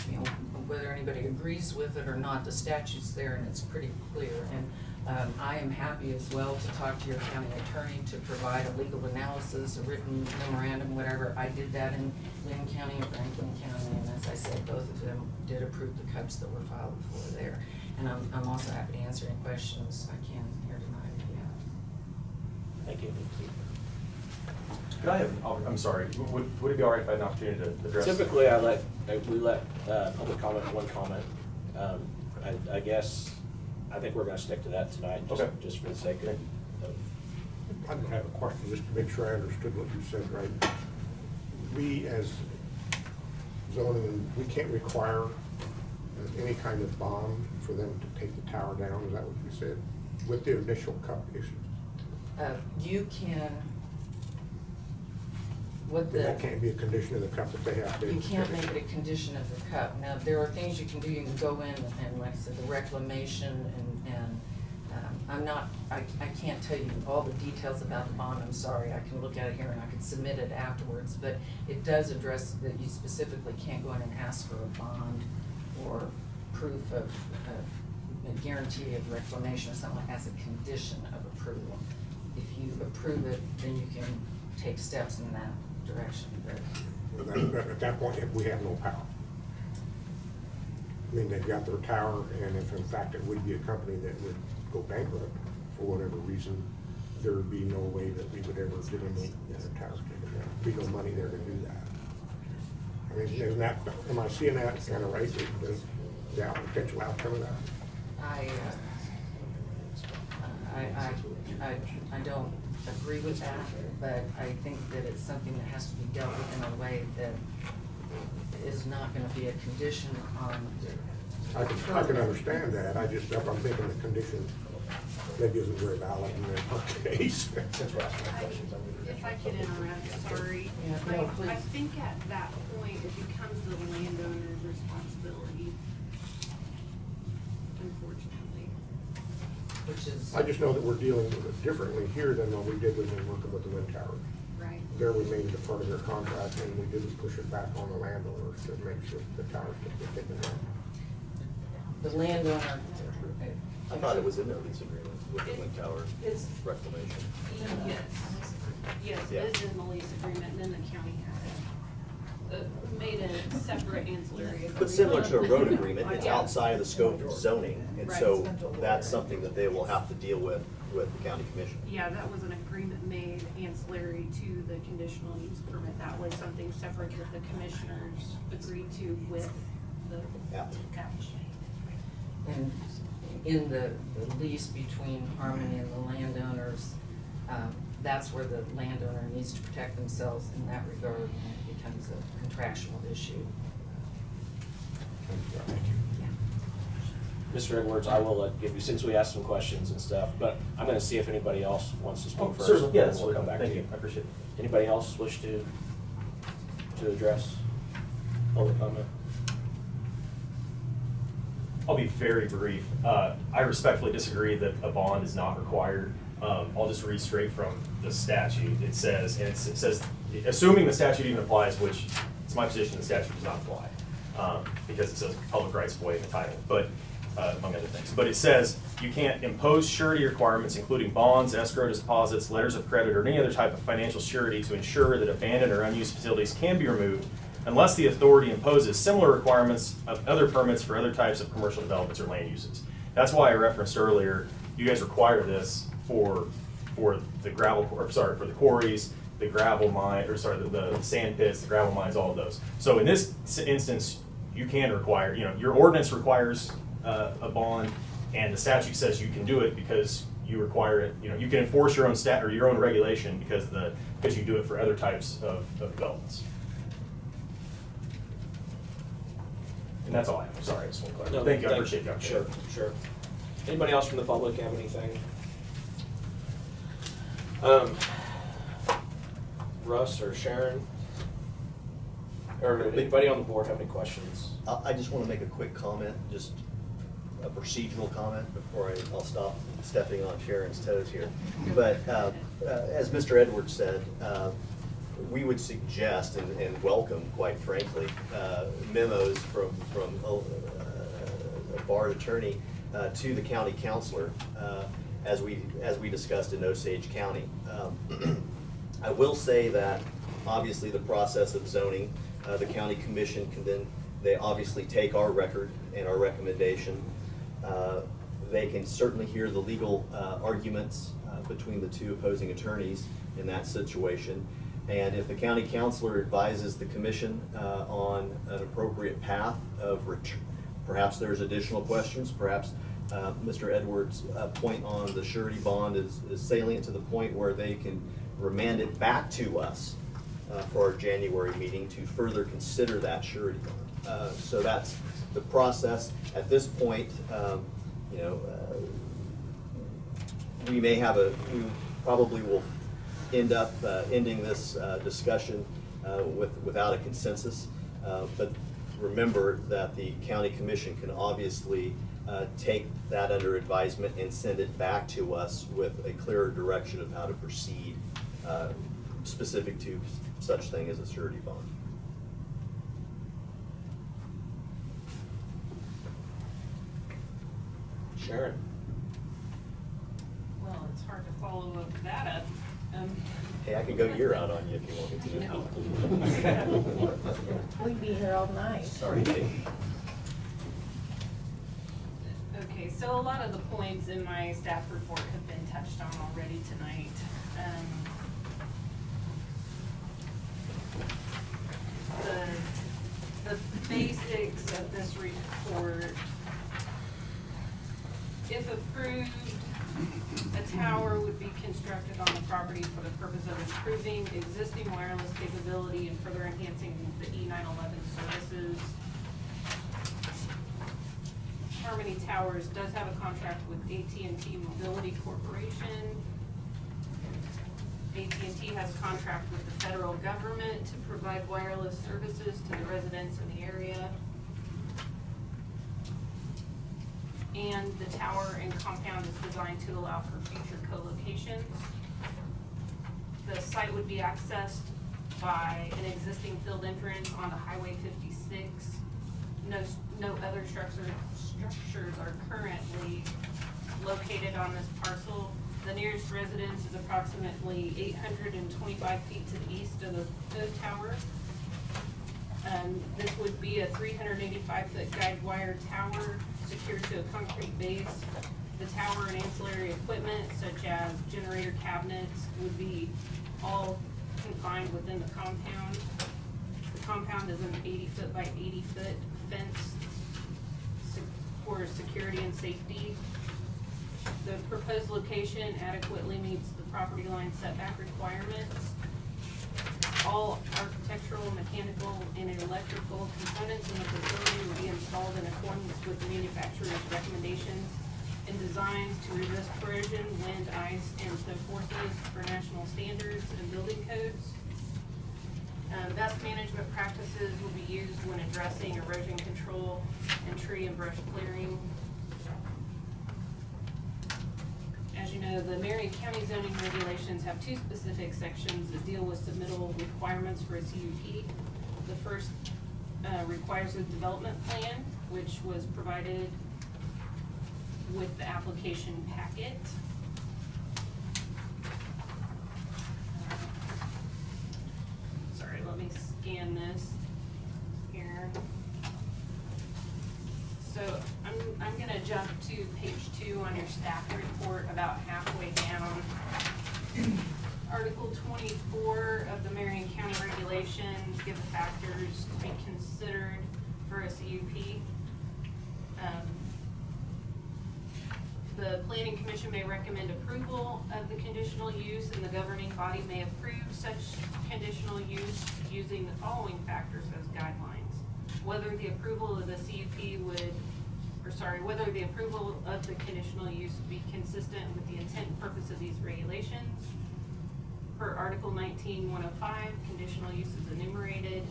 you know, whether anybody agrees with it or not, the statute's there and it's pretty clear. And I am happy as well to talk to your county attorney to provide a legal analysis, a written memorandum, whatever. I did that in Lynn County and Franklin County, and as I said, both of them did approve the cuts that were filed for there. And I'm also happy to answer any questions I can here tonight if you have. Thank you. Could I have, I'm sorry, would it be all right if I had an opportunity to address? Typically, we let public comment, one comment. I guess, I think we're gonna stick to that tonight, Okay. just for the sake of. I have a question, just to make sure I understood what you said right. We as zoning, we can't require any kind of bond for them to take the tower down, is that what you said? With the initial cup issue? You can, what the. That can't be a condition of the cup that they have to. You can't make it a condition of the cup. Now, there are things you can do. You can go in and, like I said, the reclamation and I can't tell you all the details about the bond, I'm sorry. I can look at it here and I can submit it afterwards, but it does address that you specifically can't go in and ask for a bond or proof of a guarantee of reclamation or something as a condition of approval. If you approve it, then you can take steps in that direction, but. At that point, we have no power. I mean, they've got their tower, and if in fact it would be a company that would go bankrupt for whatever reason, there would be no way that we would ever get any towers taken down. There'd be no money there to do that. I mean, isn't that, am I seeing that kind of right, the potential outcome of that? I don't agree with that, but I think that it's something that has to be dealt with in a way that is not gonna be a condition on. I can understand that, I'm thinking the condition maybe isn't very valid in their case. If I could interrupt, sorry. Yeah, no, please. I think at that point, it becomes the landowner's responsibility, unfortunately. Which is. I just know that we're dealing with it differently here than what we did when we were working with the wind towers. Right. There we made it a part of their contract, and we didn't push it back on the landowners to make sure the towers get taken down. The landowner. I thought it was in their lease agreement with the wind tower It's, reclamation. yes, Yeah. it is in the lease agreement, and then the county had made a separate ancillary agreement. But similar to a road agreement, it's Yeah. outside of the scope of zoning, and Right. so that's something that they will have to deal with the county commission. Yeah, that was an agreement made ancillary to the conditional use permit. That was something separate that the commissioners agreed to with the Applicant. And in the lease between Harmony and the landowners, that's where the landowner needs to protect themselves in that regard, and it becomes a contractual issue. Thank you. Mr. Edwards, I will give you, since we asked some questions and stuff, but I'm gonna see if anybody else wants to speak first. Certainly, yeah, and that's we'll come back to thank you. you, I appreciate it. Anybody else wish to address public comment? I'll be very brief. I respectfully disagree that a bond is not required. I'll just read straight from the statute. It says, assuming the statute even applies, which it's my position the statute does not apply, because it says public rights of way in the title, but among other things. But it says you can't impose surety requirements, including bonds, escrow deposits, letters of credit, or any other type of financial surety to ensure that abandoned or unused facilities can be removed unless the authority imposes similar requirements of other permits for other types of commercial developments or land uses. That's why I referenced earlier, you guys require this for the gravel, or sorry, for the quarries, the gravel mine, or sorry, the sand pits, the gravel mines, all of those. So in this instance, you can require, your ordinance requires a bond, and the statute says you can do it because you require it, you can enforce your own or your own regulation because you do it for other types of developments. And that's all I have. Sorry, I just want to clarify. Thank you. I appreciate you. Sure. Anybody else from the public have anything? Russ or Sharon? Or anybody on the board have any questions? I just want to make a quick comment, just a procedural comment before I'll stop stepping on Sharon's toes here. But as Mr. Edwards said, we would suggest and welcome, quite frankly, memos from a bar attorney to the county councilor, as we discussed in Osage County. I will say that obviously the process of zoning, the county commission can then, they obviously take our record and our recommendation. They can certainly hear the legal arguments between the two opposing attorneys in that situation. And if the county councilor advises the commission on an appropriate path of perhaps there's additional questions, perhaps Mr. Edwards' point on the surety bond is salient to the point where they can remand it back to us for our January meeting to further consider that surety bond. So that's the process. At this point, you know, we probably will end up ending this discussion without a consensus. But remember that the county commission can obviously take that under advisement and send it back to us with a clearer direction of how to proceed specific to such thing as a surety bond. Sharon? Well, it's hard to follow that up. Hey, I could go year out on you if you want me to. We'd be here all night. Sorry, Dave. Okay, so a lot of the points in my staff report have been touched on already tonight. The basics of this report, if approved, a tower would be constructed on the property for the purpose of improving existing wireless capability and further enhancing the E911 services. Harmony Towers does have a contract with AT&T Mobility Corporation. AT&T has a contract with the federal government to provide wireless services to the residents in the area. And the tower and compound is designed to allow for future co-locations. The site would be accessed by an existing field entrance onto Highway 56. No other structures are currently located on this parcel. The nearest residence is approximately 825 feet to the east of the tower. This would be a 385-foot guide wire tower secured to a concrete base. The tower and ancillary equipment such as generator cabinets would be all confined within the compound. The compound is an 80-foot by 80-foot fence for security and safety. The proposed location adequately meets the property line setback requirements. All architectural, mechanical, and electrical components in the facility will be installed in accordance with the manufacturer's recommendations and designs to resist corrosion, wind, ice, and snow forces for national standards and building codes. Best management practices will be used when addressing erosion control and tree and brush clearing. As you know, the Marion County zoning regulations have two specific sections that deal with submittal requirements for a CUP. The first requires a development plan, which was provided with the application packet. Sorry, let me scan this here. So I'm gonna jump to page 2 on your staff report, about halfway down. Article 24 of the Marion County regulations give the factors to be considered for a CUP. The Planning Commission may recommend approval of the conditional use, and the governing body may approve such conditional use using the following factors as guidelines. Whether the approval of the CUP whether the approval of the conditional use would be consistent with the intent and purpose of these regulations. Per Article 19-105, conditional use is enumerated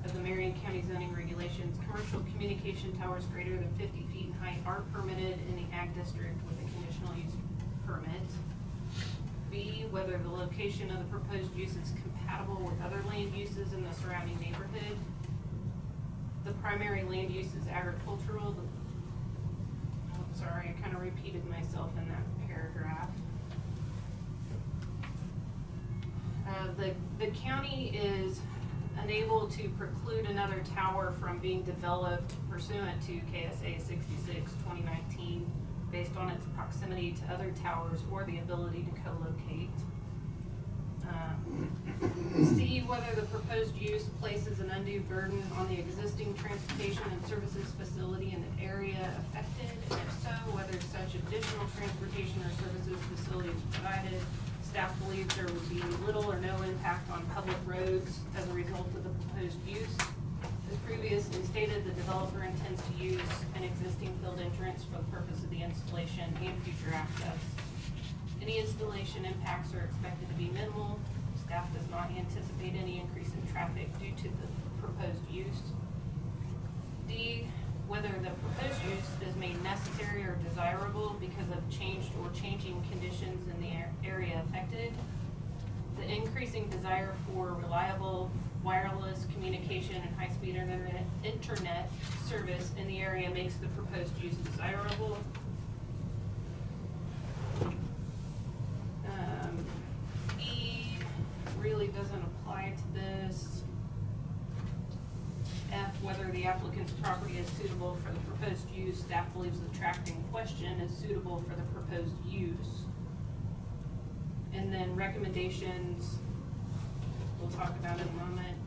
of the Marion County zoning regulations. Commercial communication towers greater than 50 feet in height are permitted in the Ag District with a conditional use permit. B, whether the location of the proposed use is compatible with other land uses in the surrounding neighborhood. The primary land use is agricultural. sorry, I kind of repeated myself in that paragraph. The county is unable to preclude another tower from being developed pursuant to KSA 66/2019 based on its proximity to other towers or the ability to co-locate. C, whether the proposed use places an undue burden on the existing transportation and services facility in the area affected, and if so, whether such additional transportation or services facility is provided. Staff believes there would be little or no impact on public roads as a result of the proposed use. As previously stated, the developer intends to use an existing field entrance for the purpose of the installation and future access. Any installation impacts are expected to be minimal. Staff does not anticipate any increase in traffic due to the proposed use. D, whether the proposed use is made necessary or desirable because of changed or changing conditions in the area affected. The increasing desire for reliable wireless communication and high-speed internet service in the area makes the proposed use desirable. E really doesn't apply to this. F, whether the applicant's property is suitable for the proposed use. Staff believes the tract in question is suitable for the proposed use. And then recommendations, we'll talk about in a moment.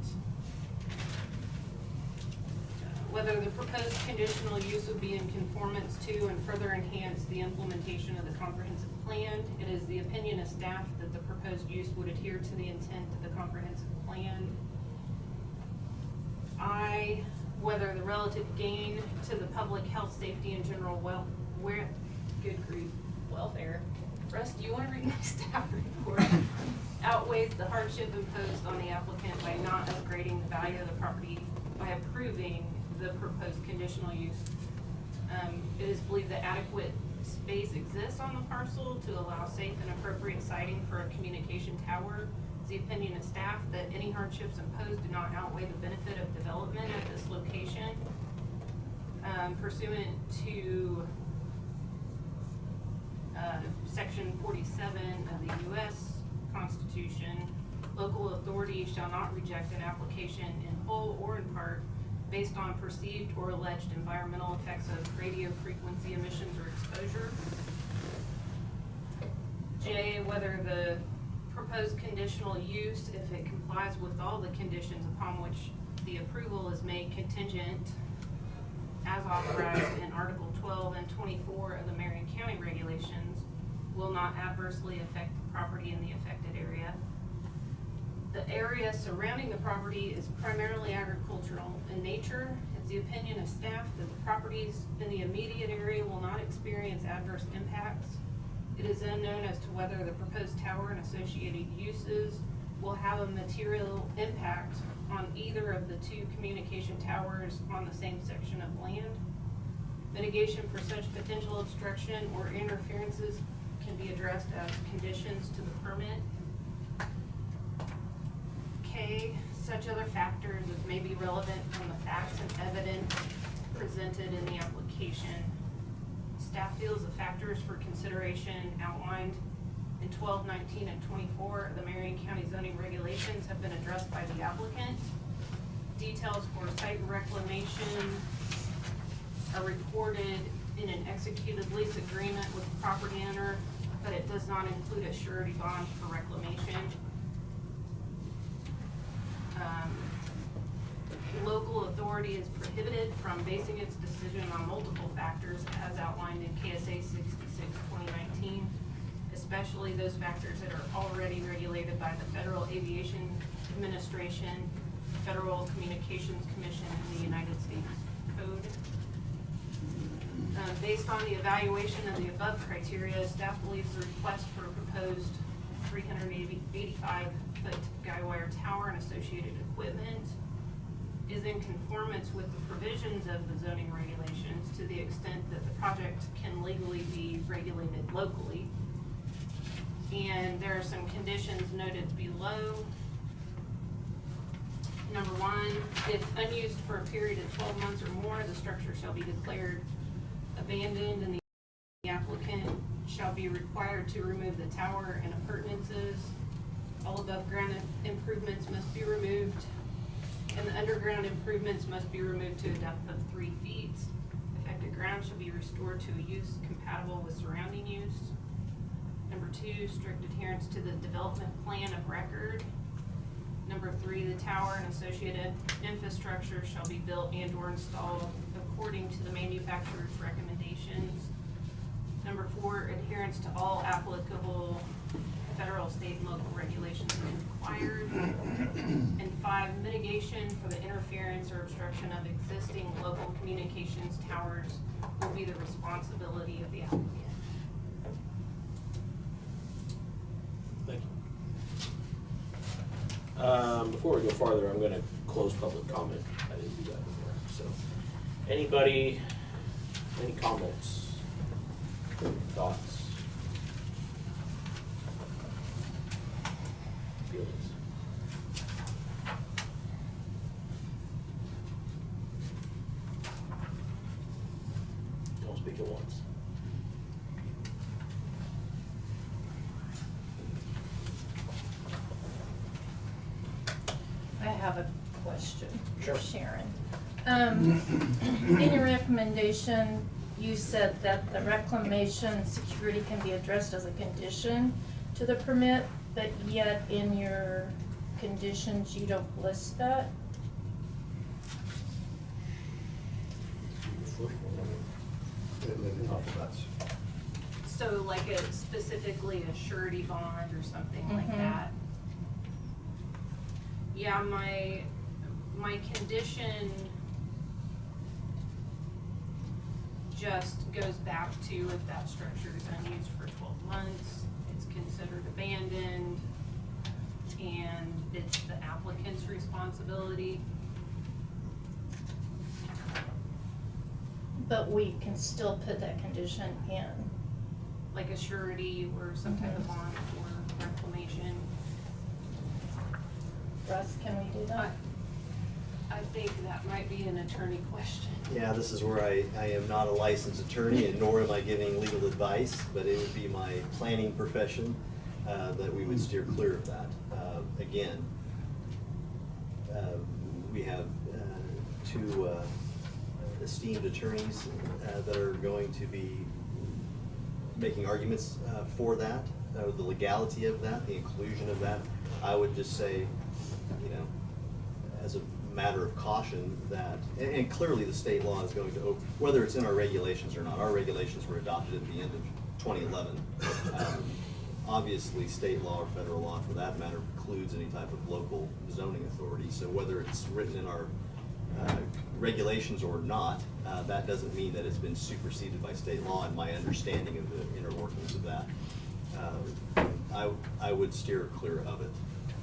Whether the proposed conditional use would be in conformance to and further enhance the implementation of the comprehensive plan. It is the opinion of staff that the proposed use would adhere to the intent of the comprehensive plan. I, whether the relative gain to the public health, safety, and general welfare, Russ, do you want to read my staff report? Outweighs the hardship imposed on the applicant by not upgrading the value of the property by approving the proposed conditional use. It is believed that adequate space exists on the parcel to allow safe and appropriate siting for a communication tower. It's the opinion of staff that any hardships imposed do not outweigh the benefit of development at this location. Pursuant to Section 47 of the U.S. Constitution, local authorities shall not reject an application in whole or in part based on perceived or alleged environmental effects of radio frequency emissions or exposure. J, whether the proposed conditional use, if it complies with all the conditions upon which the approval is made contingent as authorized in Article 12 and 24 of the Marion County regulations, will not adversely affect the property in the affected area. The area surrounding the property is primarily agricultural in nature. It's the opinion of staff that the properties in the immediate area will not experience adverse impacts. It is unknown as to whether the proposed tower and associated uses will have a material impact on either of the two communication towers on the same section of land. Mitigation for such potential obstruction or interferences can be addressed as conditions to the permit. K, such other factors as may be relevant from the facts and evidence presented in the application. Staff feels the factors for consideration outlined in 12, 19, and 24 of the Marion County zoning regulations have been addressed by the applicant. Details for site reclamation are recorded in an executed lease agreement with the property owner, but it does not include a surety bond for reclamation. Local authority is prohibited from basing its decision on multiple factors as outlined in KSA 66/2019, especially those factors that are already regulated by the Federal Aviation Administration, Federal Communications Commission, and the United States Code. Based on the evaluation of the above criteria, staff believes the request for a proposed 385-foot guy wire tower and associated equipment is in conformance with the provisions of the zoning regulations to the extent that the project can legally be regulated locally. And there are some conditions noted below. Number 1, if unused for a period of 12 months or more, the structure shall be declared abandoned and the be required to remove the tower and appurtenances. All above ground improvements must be removed, and the underground improvements must be removed to a depth of 3 feet. Affected ground shall be restored to a use compatible with surrounding use. Number 2, strict adherence to the development plan of record. Number 3, the tower and associated infrastructure shall be built and or installed according to the manufacturer's recommendations. Number 4, adherence to all applicable federal, state, and local regulations is required. And 5, mitigation for the interference or obstruction of existing local communications towers will be the responsibility of the applicant. Thank you. Before we go farther, I'm gonna close public comment. I didn't do that before, so. Anybody, any comments, thoughts? Feelings? Don't speak at once. I have a question Sure. for Sharon. In your recommendation, you said that the reclamation security can be addressed as a condition to the permit, but yet in your conditions, you don't list that. So like a specifically a surety bond or something like Mhm. that. Yeah, my condition just goes back to if that structure is unused for 12 months, it's considered abandoned, and it's the applicant's responsibility. But we can still put that condition in. Like a surety or some type of bond for reclamation. Russ, can we do that? I think that might be an attorney question. Yeah, this is where I am not a licensed attorney, and nor am I giving legal advice, but it would be my planning profession that we would steer clear of that. Again, we have 2 esteemed attorneys that are going to be making arguments for that, the legality of that, the inclusion of that. I would just say, you know, as a matter of caution that, and clearly the state law is going to, whether it's in our regulations or not, our regulations were adopted at the end of 2011. Obviously, state law or federal law, for that matter, precludes any type of local zoning authority. So whether it's written in our regulations or not, that doesn't mean that it's been superseded by state law, and my understanding of the inner workings of that. I would steer clear of it.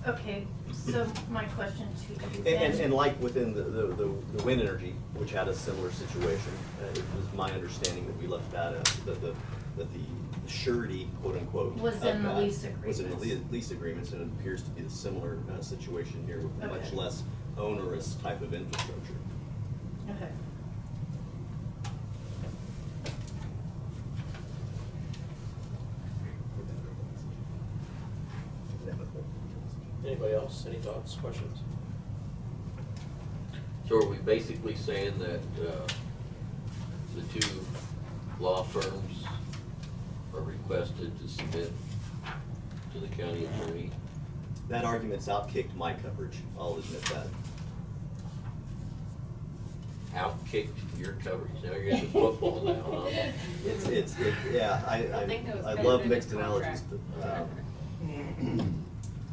Okay, so my question to you then. And like within the wind energy, which had a similar situation, it was my understanding that we left that, that the surety, quote unquote. Was of in the that lease Was in the agreements. lease agreements, and it appears to be the similar situation here with a much Okay. less onerous type of infrastructure. Okay. Anybody else, any thoughts, questions? So are we basically saying that, the 2 law firms are requested to submit to the county attorney? That argument's outkicked my coverage, I'll admit that. Outkicked your coverage, now you're into football now, huh? Yeah, I think that was I kind love of in the mixed analogies, contract.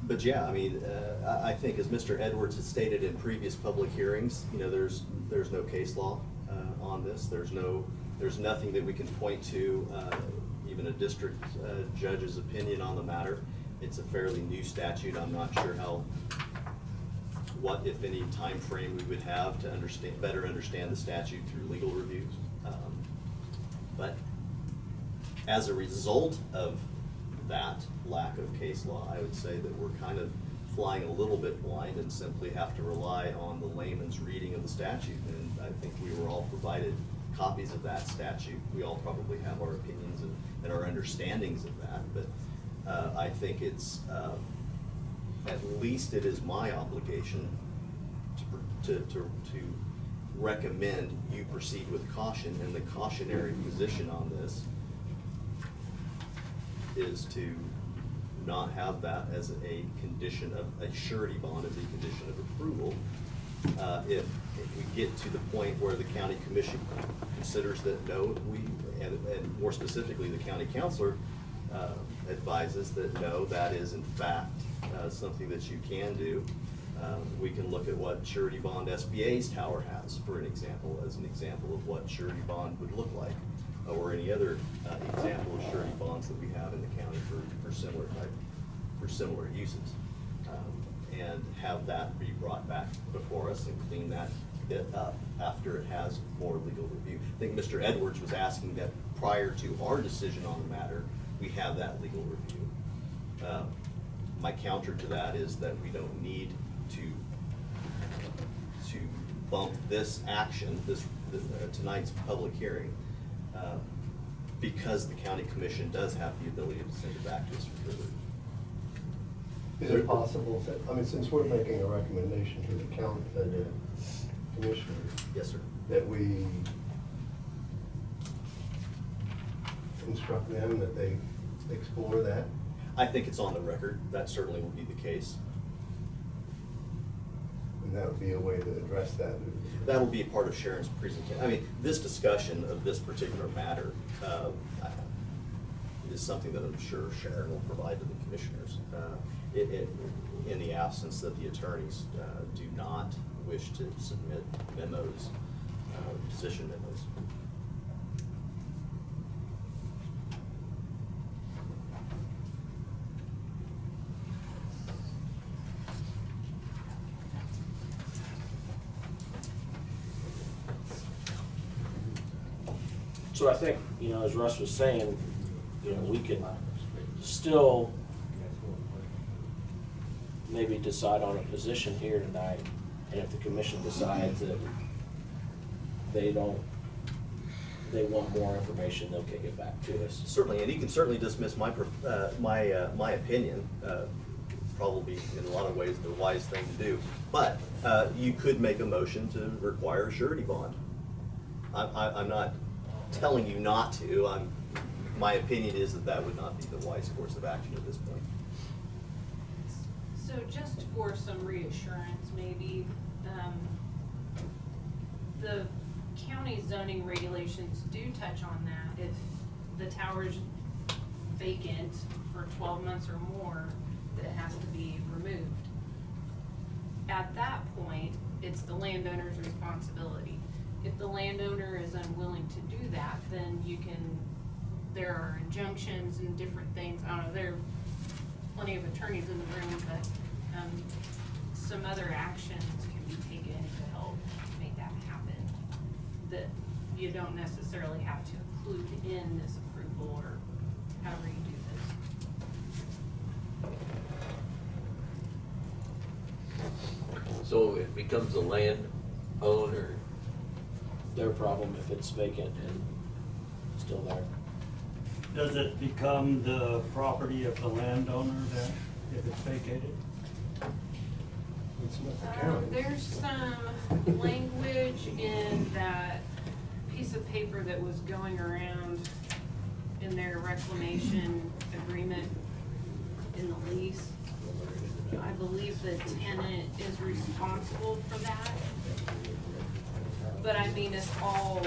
but yeah, I mean, I think as Mr. Edwards has stated in previous public hearings, you know, there's no case law on this. There's nothing that we can point to, even a district judge's opinion on the matter. It's a fairly new statute. I'm not sure what, if any, time frame we would have to better understand the statute through legal reviews. But as a result of that lack of case law, I would say that we're kind of flying a little bit blind and simply have to rely on the layman's reading of the statute. And I think we were all provided copies of that statute. We all probably have our opinions and our understandings of that, but I think it's, at least it is my obligation to recommend you proceed with caution, and the cautionary position on this is to not have that as a condition of, a surety bond as a condition of approval. If we get to the point where the county commission considers that no, and more specifically, the county councilor advises that no, that is in fact something that you can do, we can look at what surety bond SBA's tower has, for an example, as an example of what surety bond would look like, or any other example of surety bonds that we have in the county for similar uses. And have that be brought back before us and clean that bit up after it has more legal review. I think Mr. Edwards was asking that prior to our decision on the matter, we have that legal review. My counter to that is that we don't need to bump this action, tonight's public hearing, because the county commission does have the ability to send it back to us for further. Is it possible that, I mean, since we're making a recommendation to the commissioner? Yes, sir. That we instruct them that they explore that? I think it's on the record. That certainly will be the case. And that would be a way to address that? That will be a part of Sharon's presentation. I mean, this discussion of this particular matter is something that I'm sure Sharon will provide to the commissioners. In the absence that the attorneys do not wish to submit memos, position memos. So I think, as Russ was saying, we could still maybe decide on a position here tonight, and if the commission decides that they want more information, they'll kick it back to us. Certainly, and you can certainly dismiss my opinion, probably in a lot of ways the wise thing to do, but you could make a motion to require a surety bond. I'm not telling you not to. My opinion is that would not be the wise course of action at this point. So just for some reassurance, maybe, the county zoning regulations do touch on that. If the tower's vacant for 12 months or more, that it has to be removed. At that point, it's the landowner's responsibility. If the landowner is unwilling to do that, then there are injunctions and different things. I don't know, there are plenty of attorneys in the room, but some other actions can be taken to help make that happen, that you don't necessarily have to include in this approval or however you do this. So it becomes a landowner. Their problem if it's vacant and still there. Does it become the property of the landowner then, if it's vacated? It's not the county. There's some language in that piece of paper that was going around in their reclamation agreement in the lease. I believe the tenant is responsible for that. But I mean, if all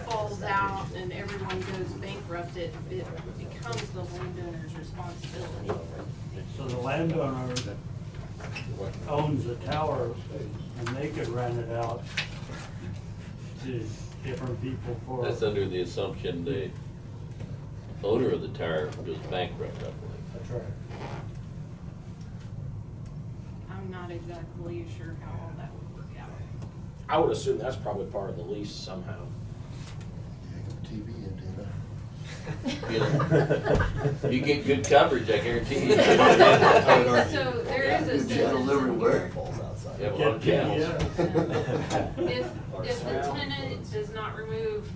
falls out and everyone goes bankrupt, it becomes the landowner's responsibility. So the landowner owns the tower, and they could rent it out to different people for. That's under the assumption the owner of the tower goes bankrupt, I believe. That's right. I'm not exactly sure how all that would work out. I would assume that's probably part of the lease somehow. TV antenna. You know, you get good coverage, I guarantee you. So there is a sentence in here. Falls outside. You have a lot of channels. If the tenant does not remove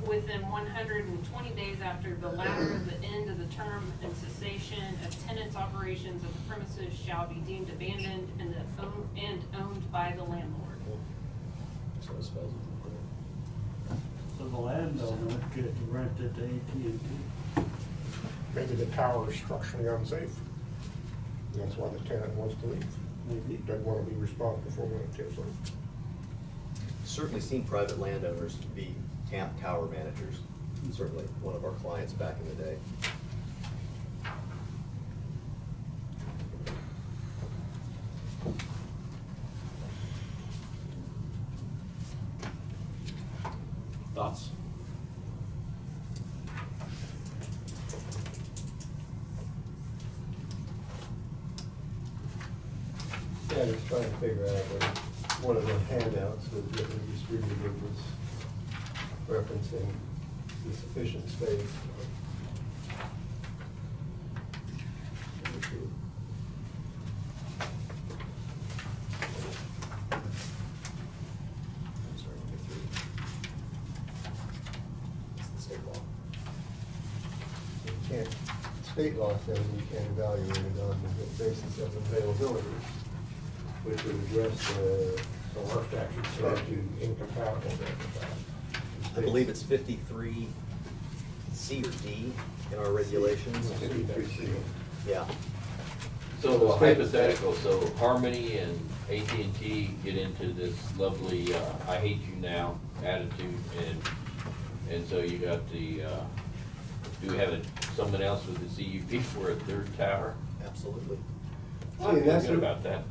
within 120 days after the latter of the end of the term and cessation of tenant's operations of the premises shall be deemed abandoned and owned by the landlord. So it spells it. So the landowner could rent it to AT&T. Maybe the tower is structurally unsafe. And that's why the tenant wants to leave. Maybe. Doesn't want to be responsible for when it tips over. Certainly seen private landowners be tower managers. Certainly one of our clients back in the day. Thoughts? Yeah, just trying to figure out whether one of the handouts that we distributed was referencing the sufficient space. I'm sorry, number 3. It's the state law. You can't, state law says you can't evaluate it on the basis of availability, which would address the So our statute incompatible with that. I believe it's 53 C or D in our regulations. 53C. Yeah. So hypothetical, so Harmony and AT&T get into this lovely, I hate you now attitude, and so you got the, do we have someone else with the CUP for a third tower? Absolutely. I feel that's good a- about that.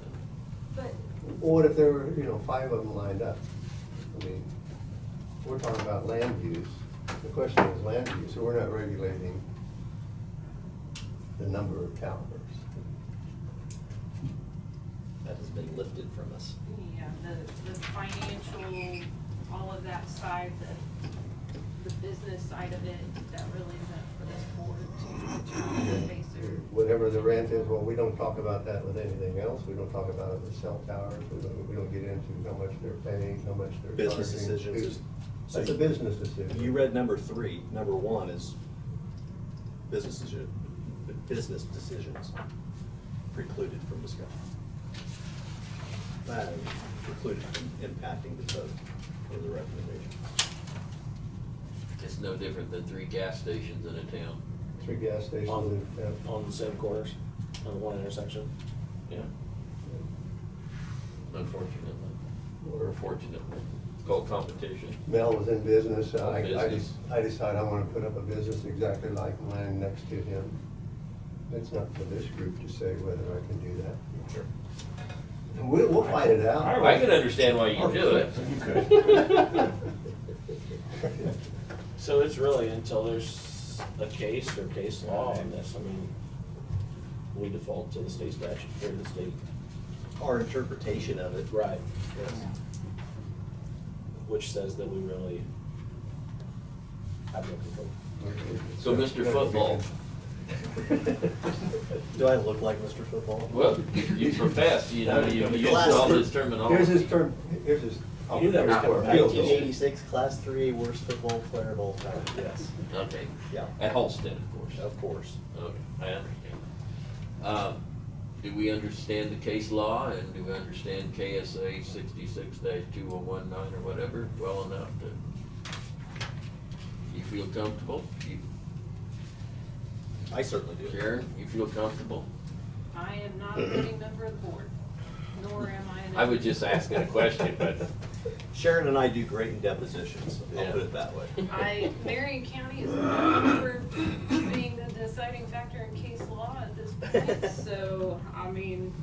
But What if there were, 5 of them lined up? I mean, we're talking about land use. The question is land use, so we're not regulating the number of towers. That has been lifted from us. yeah, the financial, all of that side, the business side of it, that really isn't for this board to determine based on. Whatever the rent is, well, we don't talk about that with anything else. We don't talk about it with cell towers. We don't get into how much they're paying, how much they're charging. Business decisions. That's a business decision. You read number 3. Number 1 is business decisions precluded from discussion. Precluded from impacting the vote or the recommendation. It's no different than 3 gas stations in a town. 3 gas stations. On the same corners, on the one intersection. Yeah. Unfortunately, or fortunately, it's called competition. Mel was in business. I Business. decided I want to put up a business exactly like mine next to him. It's not for this group to say whether I can do that. Sure. We'll fight it out. I can understand why you do it. So it's really until there's a case or case law on this, I mean, we default to the state statute, or the state. Our interpretation of it. Right. Yes. Which says that we really have no control. So Mr. Football, Do I look like Mr. Football? well, you profess, you use all this terminology. Here's his term, here's his. You knew that was coming. 1986 Class 3A worst football player of all time, yes. Okay. Yeah. At Holston, of course. Of course. Okay, I understand. Do we understand the case law, and do we understand KSA 66-2019 or whatever well enough to, you feel comfortable? I certainly do. Sharon, you feel comfortable? I am not a voting member of the board, nor am I an. I was just asking a question, but Sharon and I do great in depositions, I'll Yeah. put it that way. Marion County is known for being the deciding factor in case law at this point, so, I mean.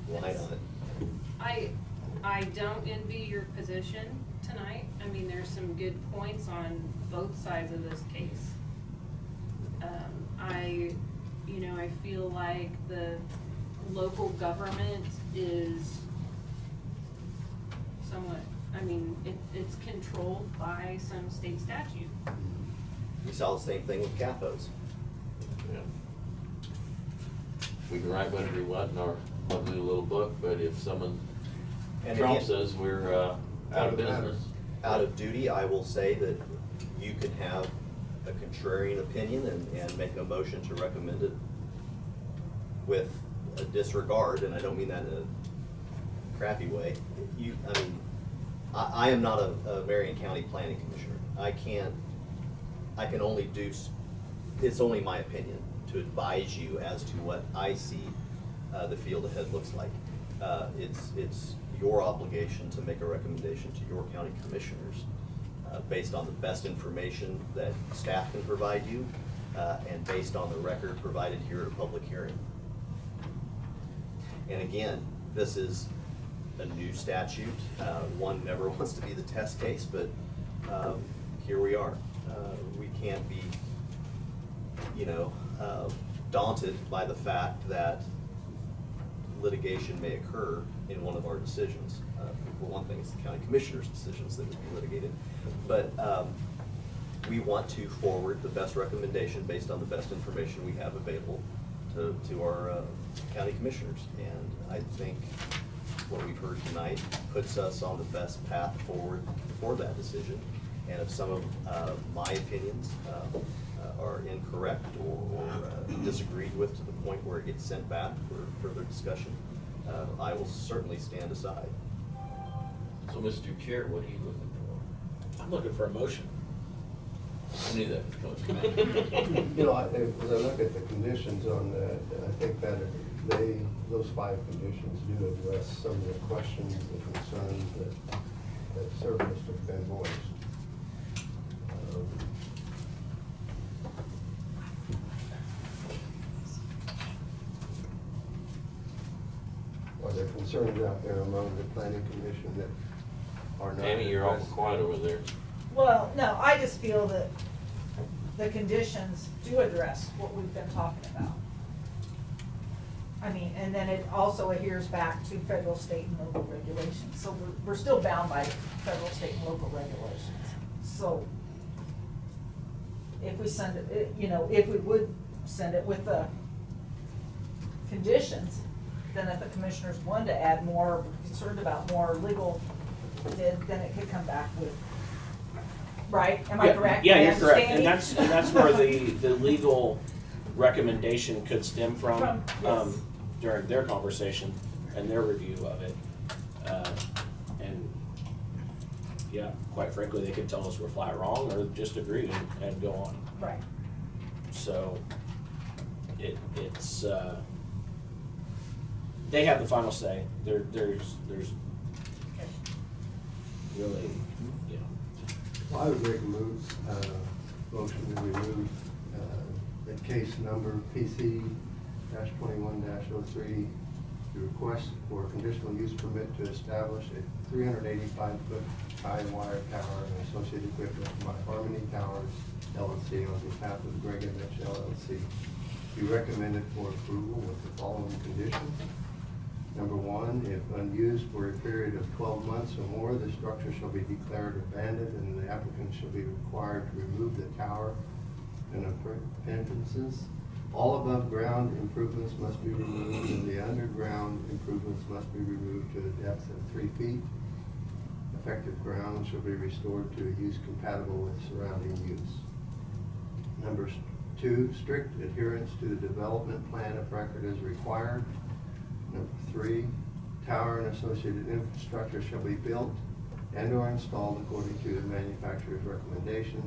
Line it's- on it. I don't envy your position tonight. I mean, there's some good points on both sides of this case. I feel like the local government is somewhat, it's controlled by some state statute. We saw the same thing with CAFOs. Yeah. We can write whatever we want in our lovely little book, but if someone And trumps again, us, we're out of business. out of duty, I will say that you can have a contrarian opinion and make a motion to recommend it with a disregard, and I don't mean that in a crappy way. I am not a Marion County Planning Commissioner. I can only do, it's only my opinion to advise you as to what I see the field ahead looks like. It's your obligation to make a recommendation to your county commissioners based on the best information that staff can provide you and based on the record provided here at a public hearing. And again, this is a new statute. One never wants to be the test case, but here we are. We can't be, daunted by the fact that litigation may occur in one of our decisions. For one thing, it's the county commissioner's decisions that would be litigated. But we want to forward the best recommendation based on the best information we have available to our county commissioners. And I think what we've heard tonight puts us on the best path forward for that decision. And if some of my opinions are incorrect or disagreed with to the point where it gets sent back for further discussion, I will certainly stand aside. So, Mr. Chair, what are you looking for? I'm looking for a motion. I knew that was coming. As I look at the conditions on that, I think that those 5 conditions do address some of the questions, the concerns that surfaced have been voiced. Are there concerns out there among the planning commission that are not? Tammy, you're awful addressed? quiet over there. Well, no, I just feel that the conditions do address what we've been talking about. And then it also adheres back to federal, state, and local regulations. So we're still bound by federal, state, and local regulations. So if we send it, if we would send it with the conditions, then if the commissioners wanted to add more, or were concerned about more legal, then it could come back with, right? Am I correct? Yeah, Am I you're correct, and understanding? that's where the legal recommendation could stem from, Yes. during their conversation and their review of it. And, yeah, quite frankly, they could tell us we're flat wrong or just agree and go on. Right. So, it's, they have the final say. There's really, Well, I would make a motion to remove the case number PC-21-03, the request for a conditional use permit to establish a 385-foot high wire tower and associated equipment by Harmony Towers LLC on behalf of Greg and Mitch LLC. Be recommended for approval with the following conditions. Number 1, if unused for a period of 12 months or more, the structure shall be declared abandoned and the applicant shall be required to remove the tower and appurtenances. All above ground improvements must be removed and the underground improvements must be removed to a depth of 3 feet. Affected ground shall be restored to a use compatible with surrounding use. Number 2, strict adherence to the development plan of record is required. Number 3, tower and associated infrastructure shall be built and or installed according to the manufacturer's recommendation.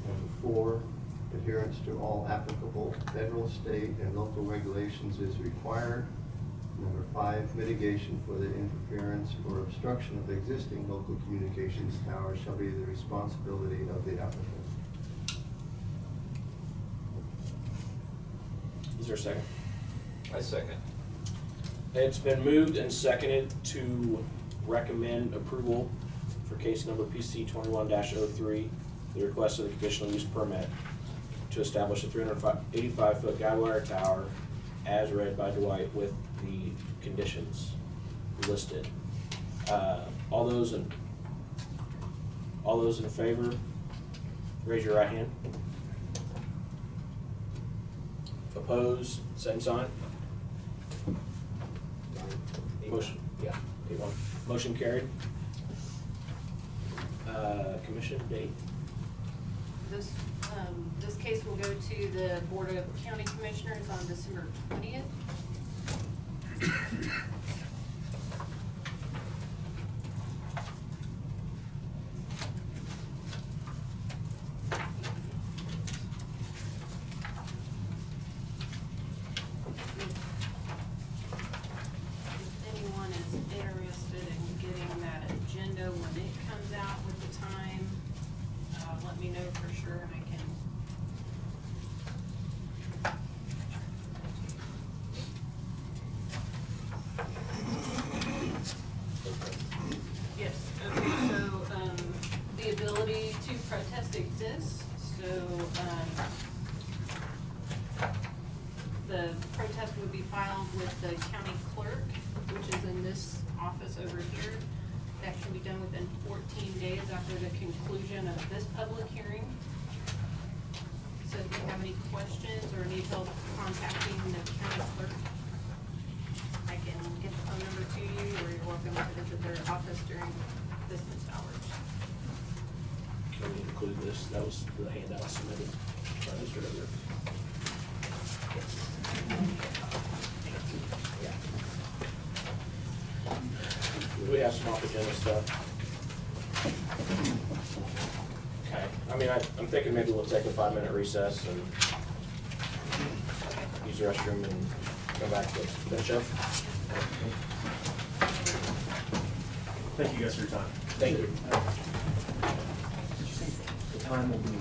Number 4, adherence to all applicable federal, state, and local regulations is required. Number 5, mitigation for the interference or obstruction of existing local communications towers shall be the responsibility of the applicant. is there a second? I second. It's been moved and seconded to recommend approval for case number PC 21-03, the request of the conditional use permit to establish a 385-foot guy wire tower as read by Dwight with the conditions listed. All those in favor Raise your right hand. Opposed, same sign. Motion, yeah, D1. Motion carried. Commission date. This case will go to the Board of County Commissioners on December 20th. If anyone is interested in getting that agenda when it comes out with the time, let me know for sure and I can. Yes, okay, so, the ability to protest exists, so, the protest would be filed with the county clerk, which is in this office over here. That can be done within 14 days after the conclusion of this public hearing. So if you have any questions or need help contacting the county clerk, I can get the phone number to you, or you're welcome to visit their office during business hours. Can we include this? That was the handout submitted by Mr. Edwards. We have some off agenda stuff. Okay, I mean, I'm thinking maybe we'll take a 5-minute recess and use the restroom and go back to finish up. Thank you guys for your time. Thank you. The time will be.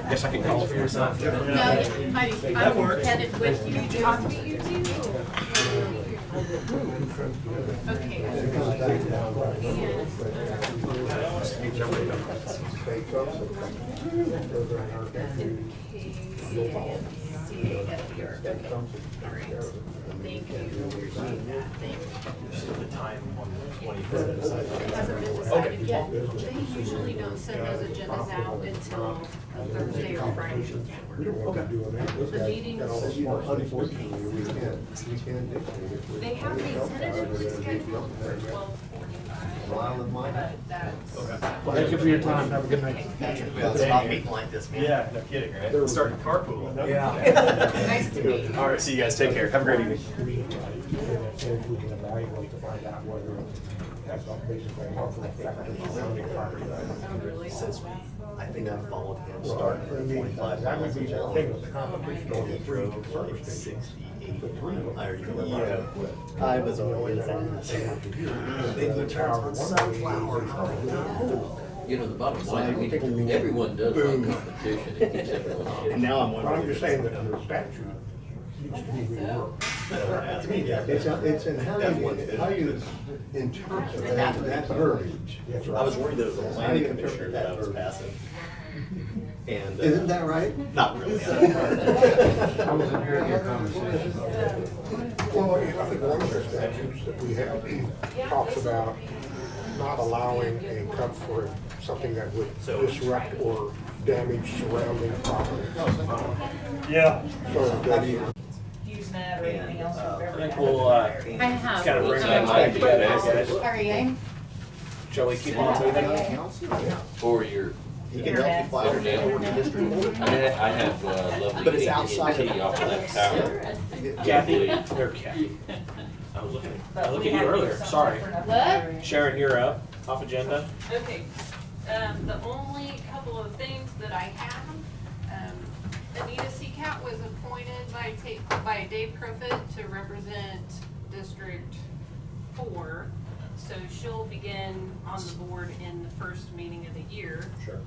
Guess I can call for yourself. No, Heidi, I'm headed with you. I'll meet you too. Okay. Thank you. The time on the 23rd. Hasn't been decided yet. They usually don't send those agendas out until a Thursday or Friday. The meetings, Unfortunately, we can't dictate it. they have me tentatively scheduled for 12:45, Mile and mile. but that's. Thank you for your time. Have a good night. Stop meeting like this, man. Yeah, no kidding, right? We're starting carpooling. Nice to meet you. All right, see you guys. Take care. Have a great evening. We can evaluate to find out whether that's basically a harmful effect to surrounding property. I think I followed him starting at 45 That would miles be an the hour. thing with the competition on the He three drove service like stations. 68. I was on his ass. Then he turns on sunflower. You know, the bottom line, I mean, everyone does like competition, it keeps everyone on. And now I'm But I'm wondering. just saying that the statute needs to be reworked. It's in how you interpret that verbiage. I was worried that it was a planning commissioner that I was passing. And. Isn't that right? Not really. I wasn't hearing your conversation. Well, I think one of the statutes that we have talks about not allowing a cut for something that would disrupt or damage surrounding property. Yeah. So that you. HughesNet or anything else we've I ever think had. we'll, I have. kind of bring things back together, guys. Are you? Shall we keep on moving? For your, He can help you file an Internet. district court. I have lovely But it's outside of- AT&T off of that tower. Kathy, or Kathy. I was looking at you earlier, sorry. What? Sharon, you're up, off agenda. Okay, the only couple of things that I have, Anita Seacat was appointed by Dave Crofit to represent District 4. So she'll begin on the board in the first meeting of the year. Sure.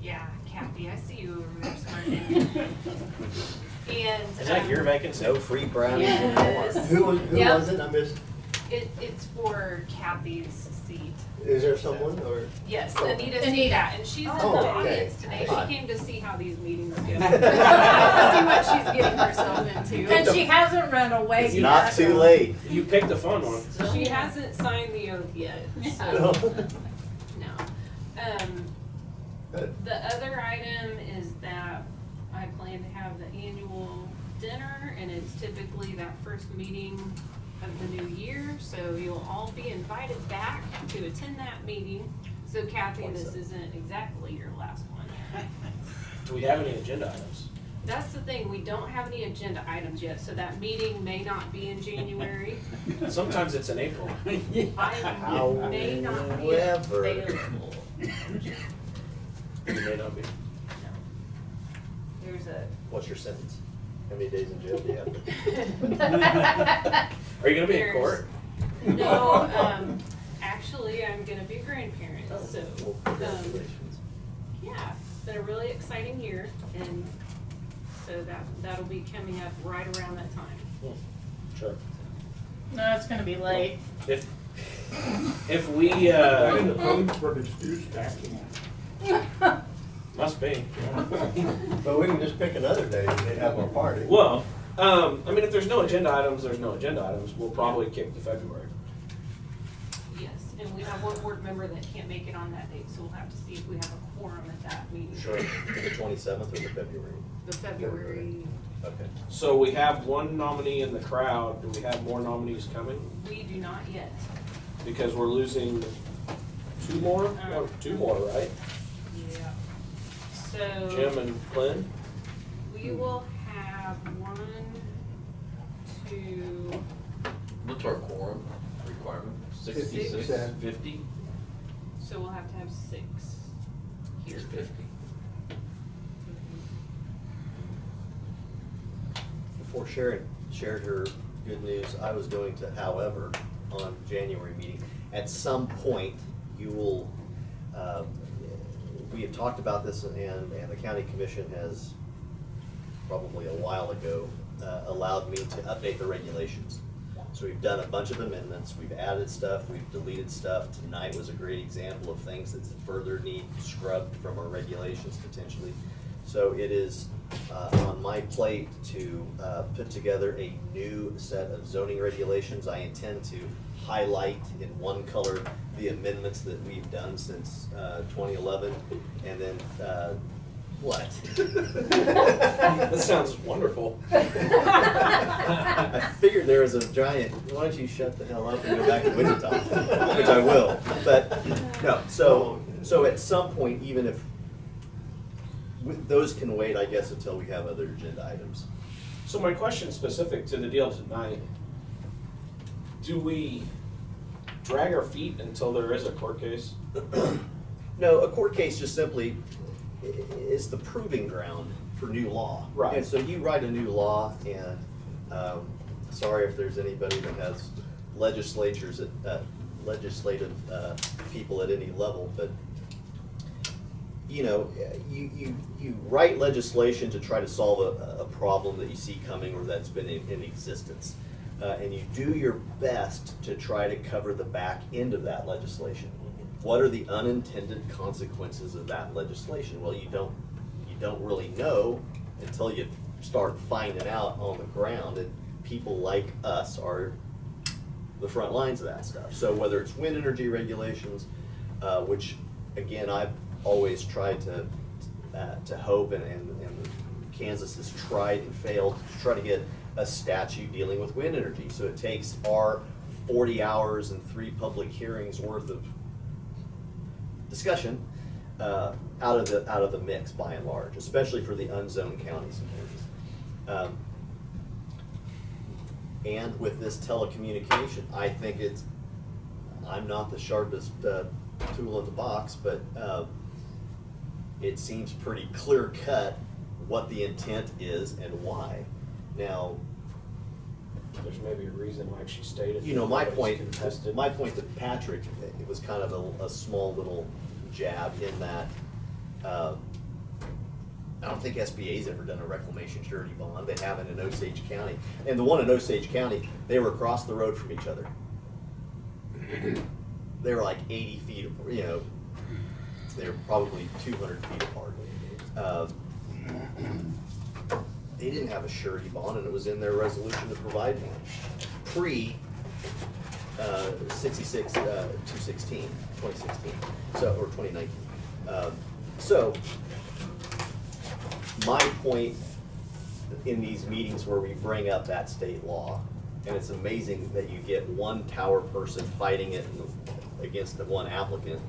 Yeah, Kathy, I see you over there smirking. And. Is that your vacancy? No free brownies. Yes. Who Yep. was it? I missed. It's for Kathy's seat. Is there someone, or? Yes, Oh. Anita Anita. Seacat, and she's in the Oh, okay. audience today. Hi. She came to see how these meetings go. See what she's getting herself into. And she hasn't run away It's yet. not too late. You picked a fun one. She hasn't signed the oath yet, so, no. Good. The other item is that I plan to have the annual dinner, and it's typically that first meeting of the new year, so you'll all be invited back to attend that meeting. So Kathy, this isn't exactly your last one. Do we have any agenda items? That's the thing, we don't have any agenda items yet, so that meeting may not be in January. Sometimes it's in April. I may not be However. available. You may not be. There's a, What's your sentence? How many days in jail do you have? Are you gonna be in court? no, actually, I'm gonna be a grandparent, so, Well, congratulations. yeah, it's been a really exciting year, and so that'll be coming up right around that time. Sure. No, it's gonna be late. If we, That in the code for disputes taxing. must be. But we can just pick another day and they have our party. Well, I mean, if there's no agenda items, there's no agenda items. We'll probably kick to February. Yes, and we have one board member that can't make it on that date, so we'll have to see if we have a quorum at that meeting. Sure. The 27th or the February? The February, Okay. So we have one nominee in the crowd. Do we have more nominees coming? we do not yet. Because we're losing two more? Oh, two more, right? Yeah. So. Jim and Glenn? We will have 1, 2, What's our quorum requirement? 66, 56. 50? so we'll have to have 6 here. Here's 50. Before Sharon shared her good news, I was going to, however, on January meeting, at some point, you will, we have talked about this, and the county commission has, probably a while ago, allowed me to update the regulations. So we've done a bunch of amendments, we've added stuff, we've deleted stuff. Tonight was a great example of things that further need scrubbed from our regulations potentially. So it is on my plate to put together a new set of zoning regulations. I intend to highlight in one color the amendments that we've done since 2011, and then what? That sounds wonderful. I figured there was a giant, why don't you shut the hell up and go back to Wichita? Which I will, but no, so at some point, even if, those can wait, I guess, until we have other agenda items. So my question specific to the deal tonight, do we drag our feet until there is a court case? No, a court case just simply is the proving ground for new law. Right. And so you write a new law, and sorry if there's anybody that has legislatures at legislative people at any level, but you know, you write legislation to try to solve a problem that you see coming or that's been in existence. And you do your best to try to cover the back end of that legislation. What are the unintended consequences of that legislation? Well, you don't really know until you start finding out on the ground, and people like us are the front lines of that stuff. So whether it's wind energy regulations, which again, I've always tried to hope, and Kansas has tried and failed to try to get a statute dealing with wind energy. So it takes our 40 hours and 3 public hearings worth of discussion out of the mix by and large, especially for the unzoned counties and areas. And with this telecommunication, I think I'm not the sharpest tool in the box, but it seems pretty clear cut what the intent is and why. Now, There's maybe a reason why she stated. you know, my that point it's contested. to Patrick, it was kind of a small little jab in that I don't think SBA's ever done a reclamation surety bond. They haven't in Osage County. And the one in Osage County, they were across the road from each other. they were like 80 feet, you know, they're probably 200 feet apart. They didn't have a surety bond, and it was in their resolution to provide one. Pre 216, 2016, so, or 2019. So, my point in these meetings where we bring up that state law, and it's amazing that you get one tower person fighting it against the one applicant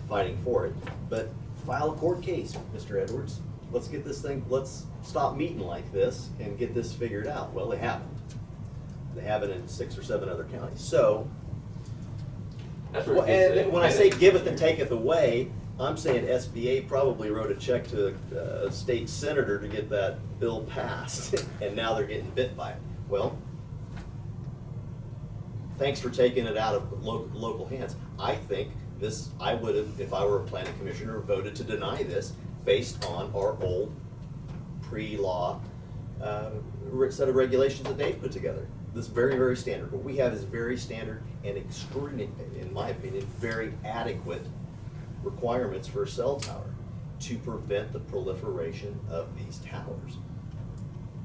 fighting for it, but file a court case, Mr. Edwards. Let's get this thing, let's stop meeting like this and get this figured out. Well, they haven't. They have it in 6 or 7 other counties. So, That's well, what it is. and when I say giveth and taketh away, I'm saying SBA probably wrote a check to a state senator to get that bill passed, and now they're getting bit by it. Well, thanks for taking it out of local hands. I think this, I would have, if I were a planning commissioner, voted to deny this based on our old pre-law set of regulations that Dave put together. This very, very standard. What we have is very standard and extraordinary, in my opinion, very adequate requirements for a cell tower to prevent the proliferation of these towers.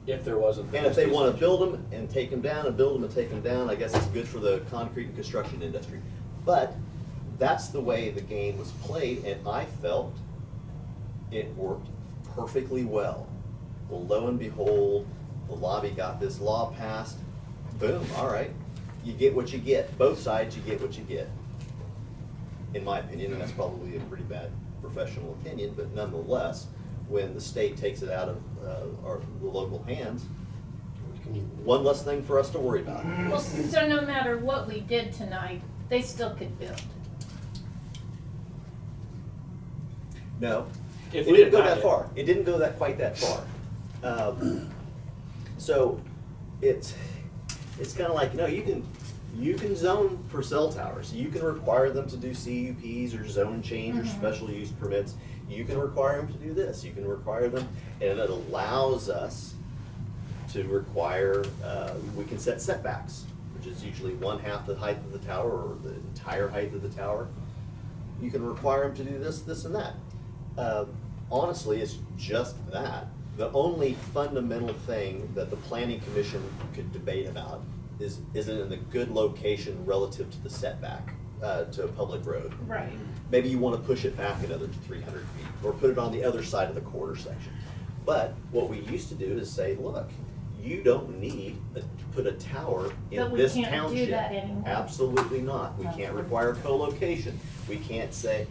If there wasn't. And if they want to build them and take them down and build them and take them down, I guess it's good for the concrete and construction industry. But that's the way the game was played, and I felt it worked perfectly well. Well, lo and behold, the lobby got this law passed. Boom, all right. You get what you get. Both sides, you get what you get. In my opinion, and that's probably a pretty bad professional opinion, but nonetheless, when the state takes it out of the local hands, one less thing for us to worry about. Well, so no matter what we did tonight, they still could build. No, If it we didn't go denied that it. far. It didn't go that quite that far. So it's kind of like, you know, you can zone for cell towers. You can require them to do CUPs or zone change or special use permits. You can require them to do this. You can require them, and it allows us to require, we can set setbacks, which is usually 1/2 the height of the tower or the entire height of the tower. You can require them to do this, this, and that. Honestly, it's just that. The only fundamental thing that the planning commission could debate about is it in the good location relative to the setback to a public road. Right. Maybe you want to push it back another 300 feet or put it on the other side of the quarter section. But what we used to do is say, look, you don't need to put a tower in this township. But we can't do that anymore. Absolutely not. We can't require co-location. We can't say,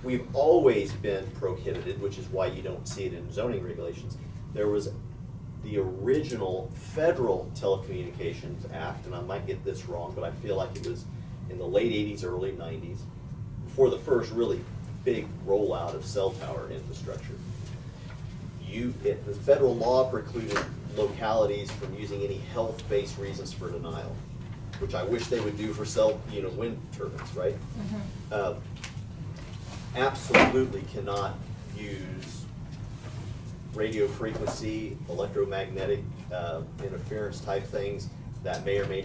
we've always been prohibited, which is why you don't see it in zoning regulations. There was the original Federal Telecommunications Act, and I might get this wrong, but I feel like it was in the late 80s, early 90s, before the first really big rollout of cell tower infrastructure. The federal law precluded localities from using any health-based reasons for denial, which I wish they would do for wind turbines, right? Absolutely cannot use radio frequency, electromagnetic interference type things that may or may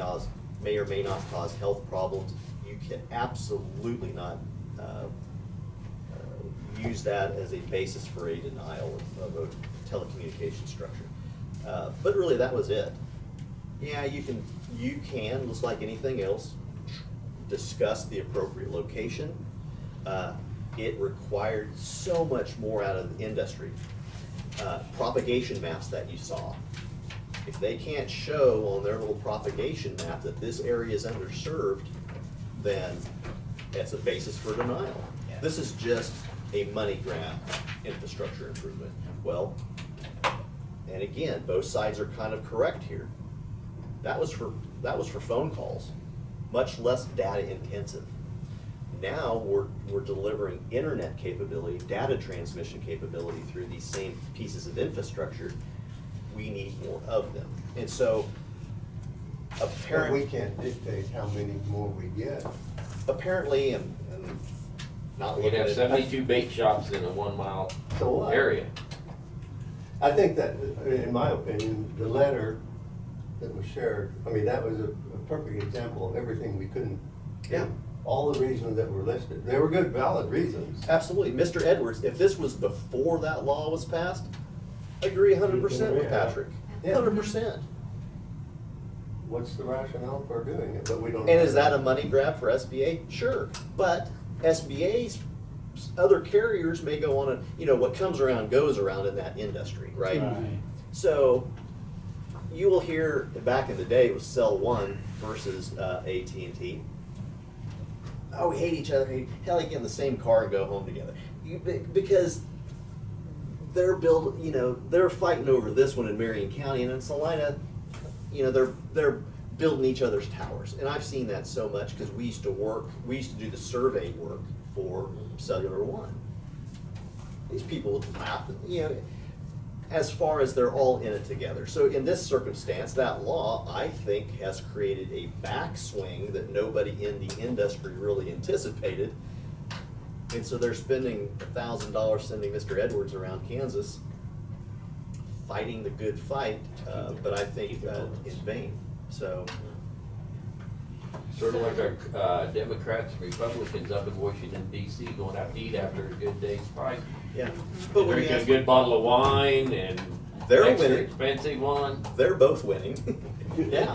not cause health problems. You can absolutely not use that as a basis for a denial of a telecommunication structure. But really, that was it. Yeah, you can, just like anything else, discuss the appropriate location. It required so much more out of the industry. Propagation maps that you saw. If they can't show on their little propagation map that this area is underserved, then that's a basis for denial. This is just a money grab infrastructure improvement. Well, and again, both sides are kind of correct here. That was for phone calls, much less data intensive. Now we're delivering internet capability, data transmission capability through these same pieces of infrastructure. We need more of them. And so apparently we can't dictate how many more we get. Apparently, and not You'd looking have at 72 bait shops in a 1 mile So what? area. I think that, in my opinion, the letter that was shared, I mean, that was a perfect example of everything we couldn't Yeah. all the reasons that were listed. They were good, valid reasons. Absolutely. Mr. Edwards, if this was before that law was passed, I agree 100% with Patrick. Yeah. 100%. What's the rationale for doing it? But we don't. And is that a money grab for SBA? Sure. But SBA's other carriers may go on what comes around goes around in that industry, right? So you will hear, back in the day, it was Cell One versus AT&T. Oh, we hate each other. Hell, you get in the same car and go home together. Because they're they're fighting over this one in Marion County, and in Salina, they're building each other's towers. And I've seen that so much because we used to do the survey work for Cellular One. These people would laugh, as far as they're all in it together. So in this circumstance, that law, I think, has created a backswing that nobody in the industry really anticipated. And so they're spending $1,000 sending Mr. Edwards around Kansas, fighting the good fight, but I think in vain. So. Sort of like our Democrats and Republicans up in Washington DC going out to eat after a good day's fight. Yeah. But when Drinking a good bottle of wine and they're extra winning. expensive one. They're both winning. Yeah.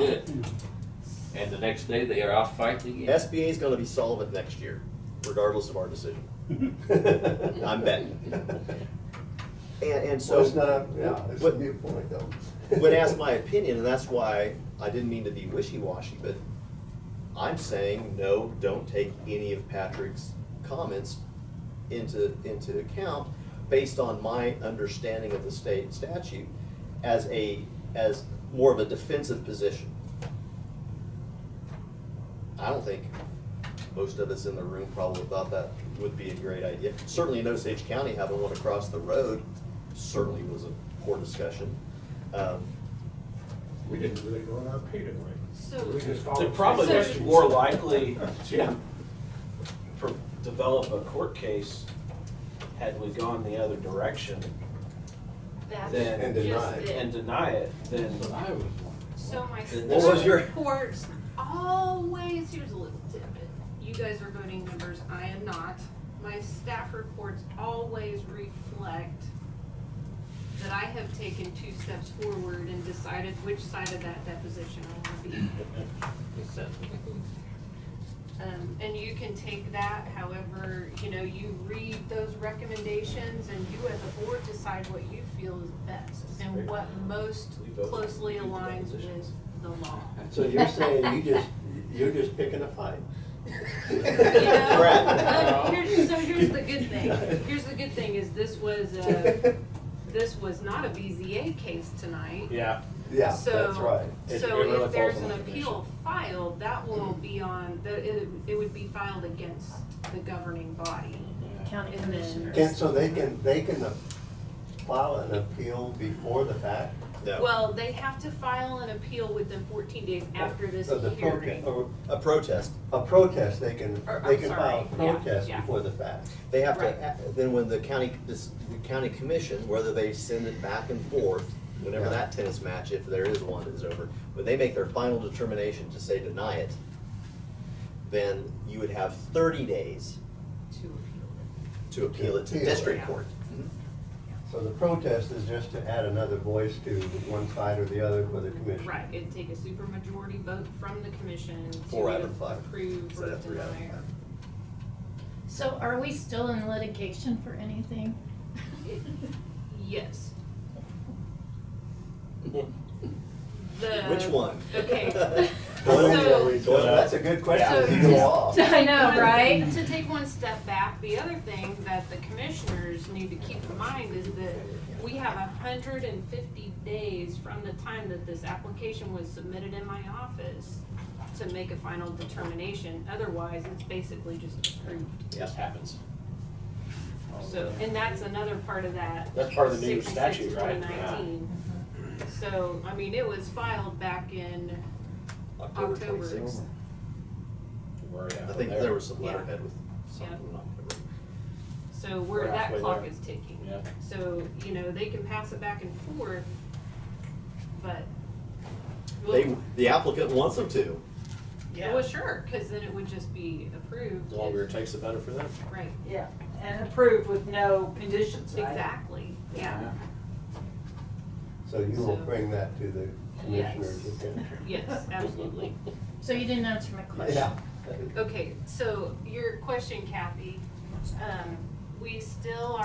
And the next day they are off fighting again. SBA is going to be solvent next year, regardless of our decision. I'm betting. And so. Well, it's not, yeah, it's a new point though. When asked my opinion, and that's why I didn't mean to be wishy-washy, but I'm saying no, don't take any of Patrick's comments into account based on my understanding of the state statute as more of a defensive position. I don't think most of us in the room probably thought that would be a great idea. Certainly in Osage County, having one across the road certainly was a poor discussion. We didn't really know how to pay it right. So, We just followed. They're probably So- more likely Yeah. to develop a court case had we gone the other direction that's Then- And just deny it. and deny it, then So my Then What was staff your- reports always, here's a little tidbit. You guys are voting members, I am not. My staff reports always reflect that I have taken 2 steps forward and decided which side of that deposition I want to be. So, and you can take that however, you read those recommendations and you as a board decide what you feel is best and what most closely aligns with the law. So you're saying you're just picking a fight? Here's the good thing. Here's the good thing is this was not a BZA case tonight. yeah. Yeah, So, that's right. It so really if there's falls an on the appeal filed, that will be on, it would be filed against the governing body. County And then- commissioners. So they can file an appeal before the fact? No. Well, they have to file an appeal within 14 days after this So the hearing. A protest. A protest, they can I'm file a sorry, yeah, protest yeah. before the fact. They have Right. to, then when the county commission, whether they send it back and forth, whenever Yeah. that tennis match, if there is one, is over, when they make their final determination to say deny it, then you would have 30 days To appeal to appeal it to Appeal. district Yeah. court. So the protest is just to add another voice to one side or the other for the it. commission? Right, it'd take a supermajority vote from the commission 4 out to of 5. approve Instead or of 3 out of deny. 5. So are we still in litigation for anything? Yes. Which one? Okay. That's a good question. So You go off. I know, right? To take one step back, the other thing that the commissioners need to keep in mind is that we have 150 days from the time that this application was submitted in my office to make a final determination. Otherwise, it's basically just approved. Just happens. So, and that's another part of that. That's part of the new 66, statute, right? 2019. So, I mean, it was filed back in October October. 26th. We're, yeah, I think there. there was some Yeah. letterhead with Yeah. something in October. So We're that halfway clock there. is ticking. Yeah. So, they can pass it back and forth, but. The applicant wants them to. Yeah. Well, sure, cause then it would just be approved. The longer it takes, the better for them. Right, Yeah, and approved with no conditions, right? exactly, yeah, So you will So- bring that to the commissioners Yes. again? yes, absolutely. So you didn't answer my question. Yeah. Okay, so your question, Kathy, we still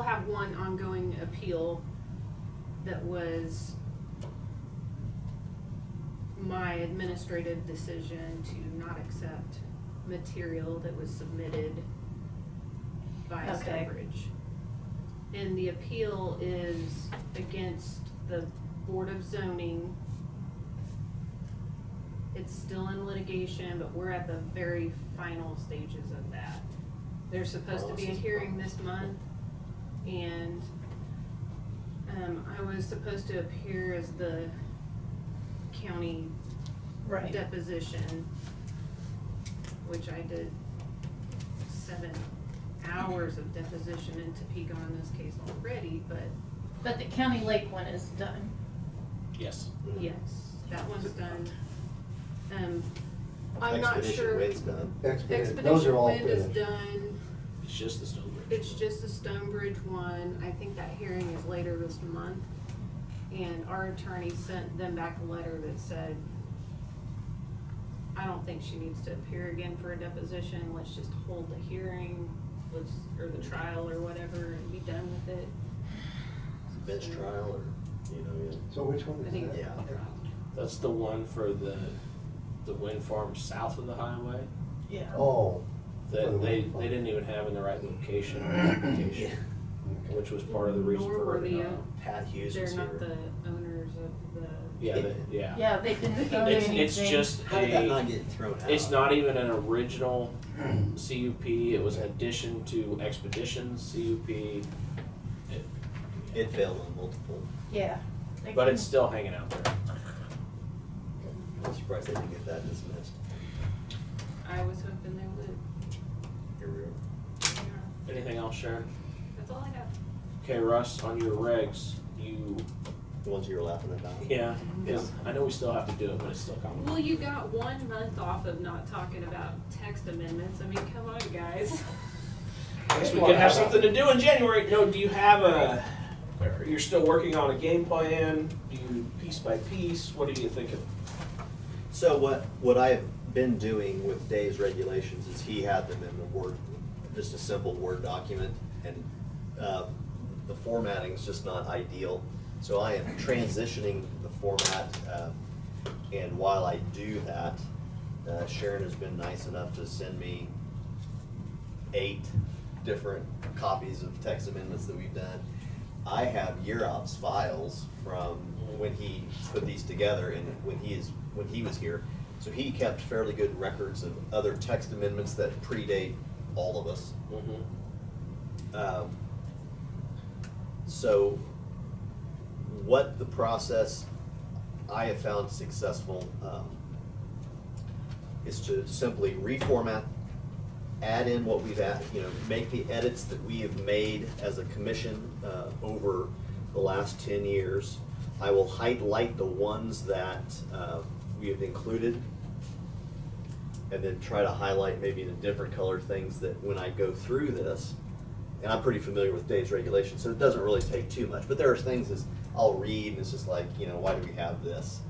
have one ongoing appeal that was my administrative decision to not accept material that was submitted by Okay. Sturbridge. And the appeal is against the Board of Zoning. It's still in litigation, but we're at the very final stages of that. There's supposed to be a hearing this month, and I was supposed to appear as the county Right. deposition, which I did 7 hours of deposition in Topeka on this case already, but But the county lake one is done. Yes. yes, that one's done. I'm not Expedition sure. Way's done. Expedition, those are Expedition all Wind is finished. done, It's just the Stonebridge. it's just the Stonebridge one, I think that hearing is later this month. And our attorney sent them back a letter that said, I don't think she needs to appear again for a deposition, let's just hold the hearing, or the trial or whatever, and be done with it. Bench trial or, yeah. So which one I is think that? it's a trial. That's the one for the wind farm south of the highway Yeah. Oh. for the that they wind farm. didn't even have in the right location on the application, which was part of the reason Nor for were the, Pat Hughes they're is not here. the owners of the. yeah. Yeah, they didn't own It's anything. just How did that not a, get thrown out? it's not even an original CUP, it was an addition to Expedition CUP. It failed on multiple. Yeah. They But it's couldn't- still hanging out there. I'm surprised they didn't get that dismissed. I was hoping they would. Here we are. Yeah, Anything else, Sharon? that's all I got. Okay, Russ, on your regs, you, The ones you were laughing about. yeah, I know we still have to do it, but it's still coming. Well, you got 1 month off of not talking about text amendments. I mean, come on, guys. I guess we could have something to do in January. No, do you have you're still working on a game plan? Do you piece by piece? What are you thinking? So what I've been doing with Dave's regulations is he had them in the Word, just a simple Word document, and the formatting is just not ideal. So I am transitioning the format, and while I do that, Sharon has been nice enough to send me 8 different copies of text amendments that we've done. I have Yearop's files from when he put these together and when he was here. So he kept fairly good records of other text amendments that predate all of us. So what the process I have found successful is to simply reformat, add in what we've added, make the edits that we have made as a commission over the last 10 years. I will highlight the ones that we have included, and then try to highlight maybe in a different color things that when I go through this, and I'm pretty familiar with Dave's regulations, so it doesn't really take too much, but there are things that I'll read and it's just like, why do we have this?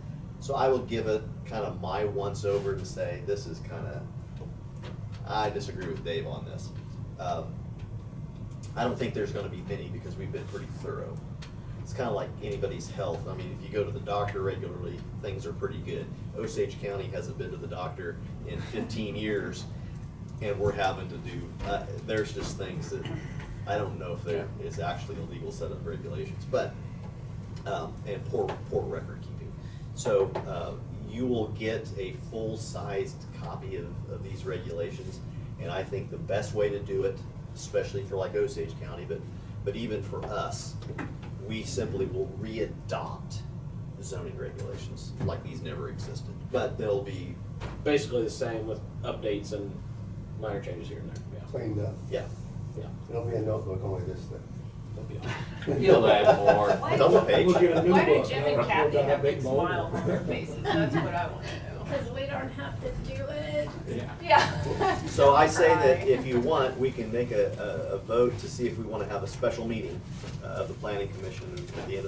So I will give it kind of my once over and say, this is kind of, I disagree with Dave on this. I don't think there's gonna be many because we've been pretty thorough. It's kind of like anybody's health. I mean, if you go to the doctor regularly, things are pretty good. Osage County hasn't been to the doctor in 15 years, and we're having to do, there's just things that I don't know if there is actually a legal set of regulations, but, and poor record keeping. So you will get a full-sized copy of these regulations, and I think the best way to do it, especially for like Osage County, but even for us, we simply will re-adopt zoning regulations like these never existed. But they'll be, Basically the same with updates and minor changes here and there. Cleaned up. yeah. Yeah. It'll be a notebook only this thick. You'll add more. Double page. We'll get a new Why do book. Jim and We'll Kathy get a have big big mold. smiles on their faces? That's what I wanna know. Because we don't have to do it. Yeah. So I say that if you want, we can make a vote to see if we want to have a special meeting of the planning commission at the end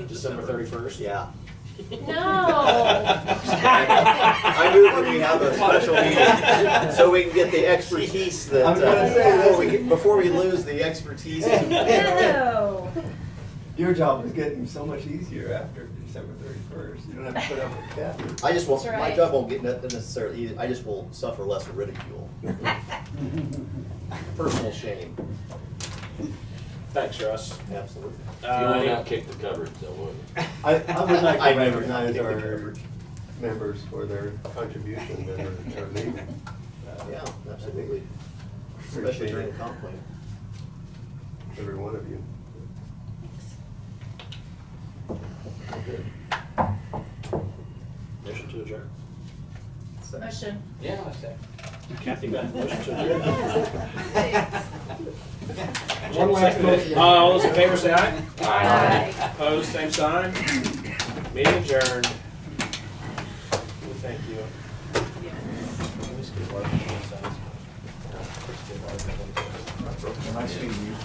of December. December 31st? Yeah. No. I move that we have a special meeting so we can get the expertise that, I'm gonna say before we lose the expertise. No. Your job is getting so much easier after December 31st. You don't have to put up with Kathy. I just won't, That's my right. job won't get necessarily easy, I just will suffer less ridicule. Personal shame, Thanks, Russ. absolutely. You went out, kicked the cupboard, so wouldn't you? I would like I to never recognize take the our coverage. members for their contribution that are leaving. Yeah, absolutely, especially during the comp plan. Every one of you. Motion to adjourn. Motion. Yeah, I say. Kathy Beth, motion to adjourn. One last motion. All those in favor say aye. Aye. Opposed, same sign. Meeting adjourned. We thank you. Yes. Nice meeting you.